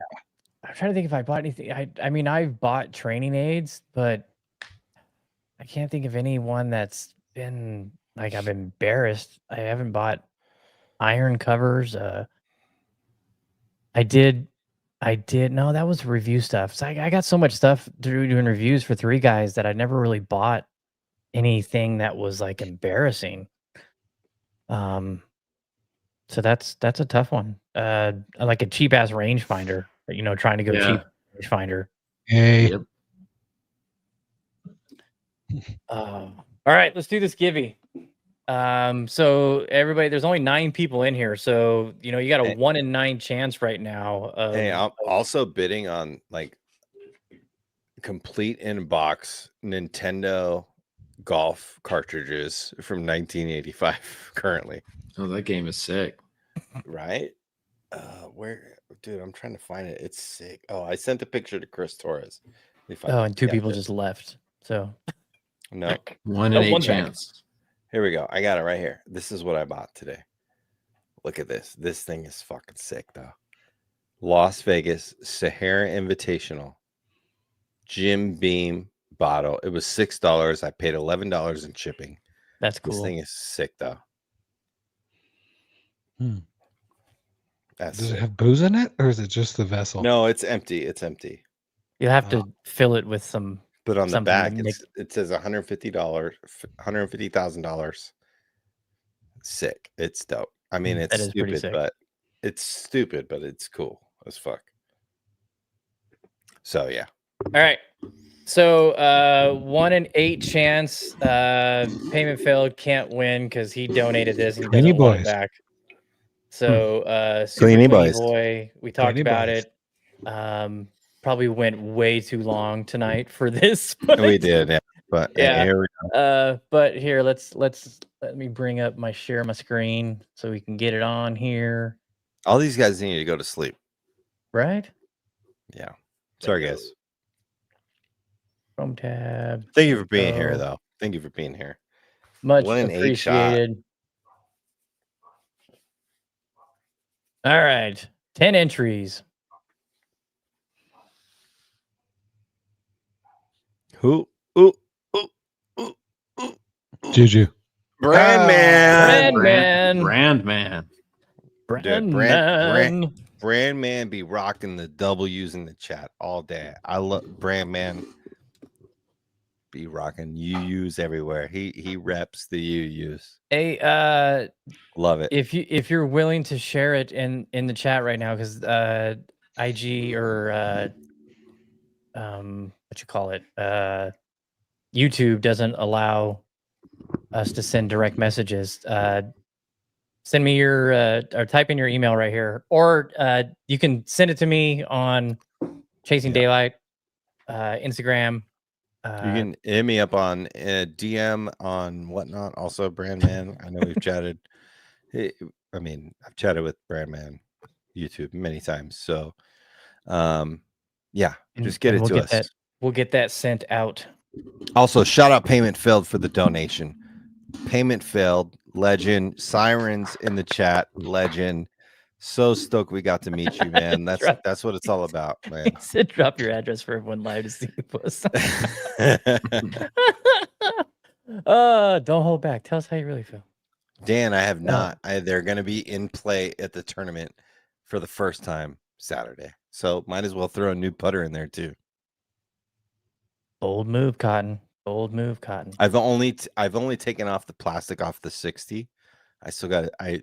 I'm trying to think if I bought anything. I mean, I've bought training aids, but I can't think of anyone that's been like I've embarrassed. I haven't bought iron covers. I did. No, that was review stuff. So I got so much stuff doing reviews for Three Guys that I never really bought anything that was like embarrassing. So that's a tough one. Like a cheap ass rangefinder, trying to go cheap rangefinder. Hey. Yep. All right, let's do this givey. So everybody, there's only 9 people in here, so you got a 1 in 9 chance right now. Hey, I'm also bidding on like complete in box Nintendo golf cartridges from 1985 currently. Oh, that game is sick. Right? Where, dude, I'm trying to find it. It's sick. Oh, I sent a picture to Chris Torres. And 2 people just left. So no, 1 in 8 chance. Here we go. I got it right here. This is what I bought today. Look at this. This thing is fucking sick, though. Las Vegas Sahara Invitational Jim Beam bottle. It was $6. I paid $11 in shipping. That's cool. This thing is sick, though. Does it have booze in it, or is it just the vessel? No, it's empty. It's empty. You'll have to fill it with some. But on the back, it says $150, $150,000. Sick. It's dope. I mean, it's stupid, but it's cool as fuck. So yeah. All right. So 1 in 8 chance. Payment failed. Can't win because he donated this. And he doesn't want it back. So Cleany Boy. We talked about it. Probably went way too long tonight for this. But, we did, yeah. But yeah. Here we go. But here, let me bring up my screen so we can get it on here. All these guys need to go to sleep. Right? Yeah. Sorry, guys. Chrome tab. Thank you for being here, though. Thank you for being here. Much appreciated. All right. 10 entries. Who? Juju. Brandman. Brandman be rocking the W's in the chat all day. I love Brandman. Be rocking UUs everywhere. He reps the UUs. Hey, love it. If you're willing to share it in the chat right now, because IG or what you call it, YouTube doesn't allow us to send direct messages. Send me your or type in your email right here, or you can send it to me on Chasing Daylight, Instagram. You can hit me up on DM on whatnot. Also, Brandman. I know we've chatted. I mean, I've chatted with Brandman YouTube many times. So, yeah, just get it to us. We'll get that sent out. Also, shout out Payment Failed for the donation. Payment Failed, legend. Sirens in the chat, legend. So stoked we got to meet you, man. That's what it's all about, man. He said, drop your address for everyone live to see you post. Don't hold back. Tell us how you really feel. Dan, I have not. They're going to be in play at the tournament for the first time Saturday. So might as well throw a new putter in there too. Bold move, Cotton. Bold move, Cotton. I've only taken off the plastic off the 60. I still got to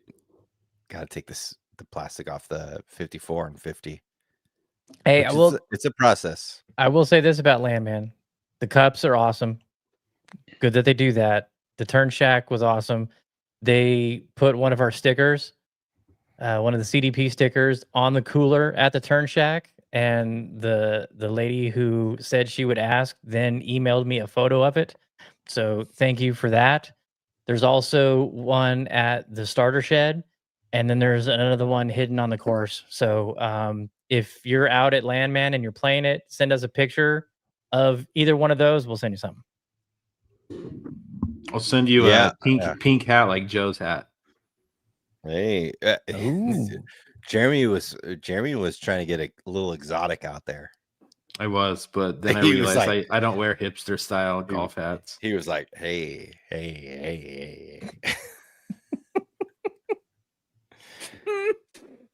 take the plastic off the 54 and 50. Hey, it's a process. I will say this about Landman. The cups are awesome. Good that they do that. The turn shack was awesome. they put one of our stickers, one of the CDP stickers, on the cooler at the Turn Shack, and the lady who said she would ask then emailed me a photo of it. So thank you for that. There's also one at the starter shed, and then there's another one hidden on the course. So if you're out at Landman and you're playing it, send us a picture of either one of those. We'll send you something. I'll send you a pink hat like Joe's hat. Hey, Jeremy was trying to get a little exotic out there. I was, but then I realized like, I don't wear hipster style golf hats. He was like, hey.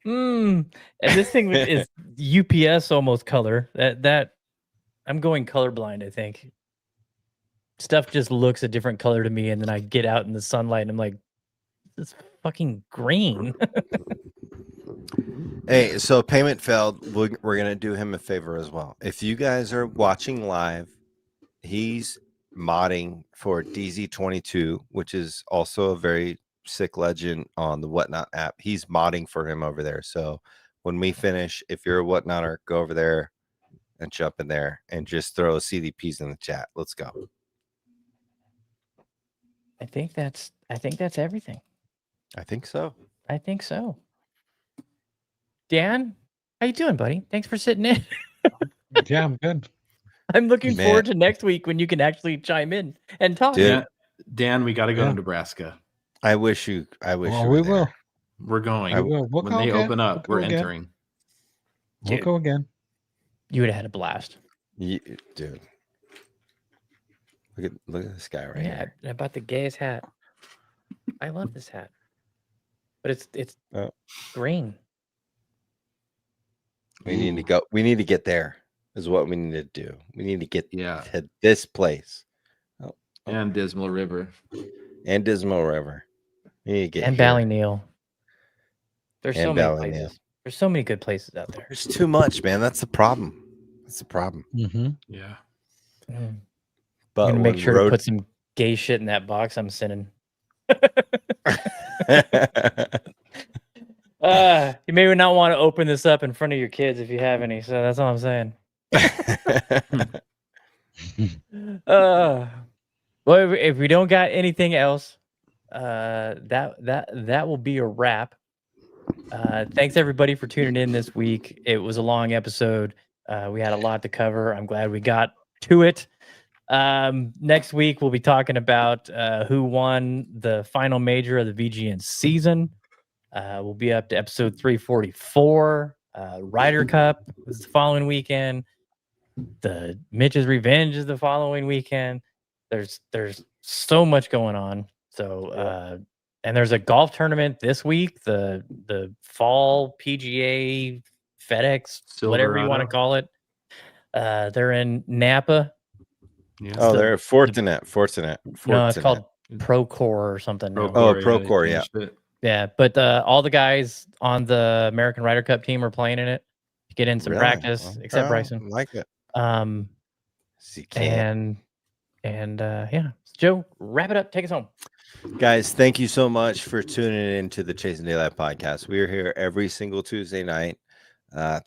And this thing is UPS almost color. That I'm going colorblind, I think. Stuff just looks a different color to me, and then I get out in the sunlight and I'm like, it's fucking green. Hey, so payment failed. We're gonna do him a favor as well. If you guys are watching live, he's modding for DZ22, which is also a very sick legend on the Whatnot app. He's modding for him over there. So when we finish, if you're a Whatnotter, go over there and jump in there and just throw CDPs in the chat. Let's go. I think that's everything. I think so. Dan, how you doing, buddy? Thanks for sitting in. Yeah, I'm good. I'm looking forward to next week when you can actually chime in and talk. Dude, Dan, we got to go to Nebraska. I wish you we were will. there. We're going. We'll when they open up, we're entering. We'll go again. You would have had a blast. Dude. Look at this guy right here. Yeah, about the gayest hat. I love this hat. But it's green. We need to go. We need to get there. Is what we need to do. We need to get to this place. And Dismal River. We need to get and here. Ballyneal. There's so many places. There's so many good places out there. There's too much, man. That's the problem. Mm-hmm. Yeah. But I'm gonna make sure to put some gay shit in that box I'm sending. You may not want to open this up in front of your kids if you have any. So that's all I'm saying. Well, if we don't got anything else, that will be a wrap. Thanks everybody for tuning in this week. It was a long episode. We had a lot to cover. I'm glad we got to it. Next week we'll be talking about who won the final major of the VGN season. We'll be up to episode 344. Ryder Cup is the following weekend. The Mitch's Revenge is the following weekend. There's so much going on. So and there's a golf tournament this week. The fall PGA FedEx, Silverado. whatever you want to call it. They're in Napa. Yeah. Oh, they're Fortinet. No, it's called Procore or something. Procore, yeah. Yeah, but all the guys on the American Ryder Cup team are playing in it. Get in some practice, except Bryson. I like it. Yeah. Joe, wrap it up. Take us home. Guys, thank you so much for tuning in to the Chasing Daylight podcast. We are here every single Tuesday night.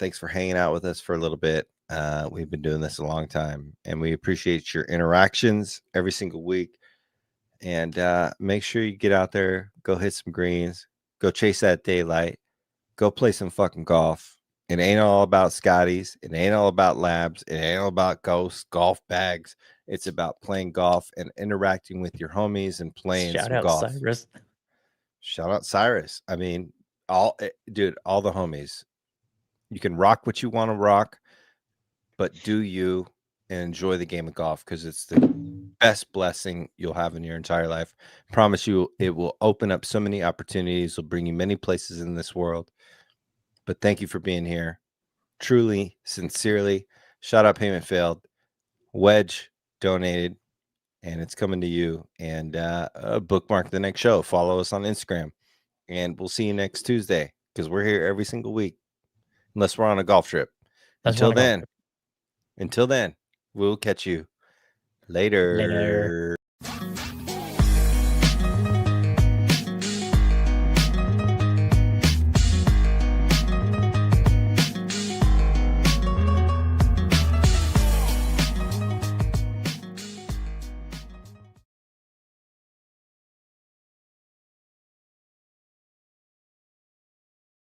Thanks for hanging out with us for a little bit. We've been doing this a long time, and we appreciate your interactions every single week. And make sure you get out there, go hit some greens, go chase that daylight, go play some fucking golf. It ain't all about Scotties. It ain't all about labs. It ain't all about ghosts, golf bags. It's about playing golf and interacting with your homies and playing some golf. Cyrus. Shout out Cyrus. I mean, all the homies. You can rock what you want to rock, but do you and enjoy the game of golf, because it's the best blessing you'll have in your entire life. Promise you, it will open up so many opportunities. Will bring you many places in this world. But thank you for being here. Truly, sincerely. Shout out Payment Failed. Wedge donated, and it's coming to you. And bookmark the next show. Follow us on Instagram. And we'll see you next Tuesday, because we're here every single week, unless we're on a golf trip. Until then, we'll catch you later.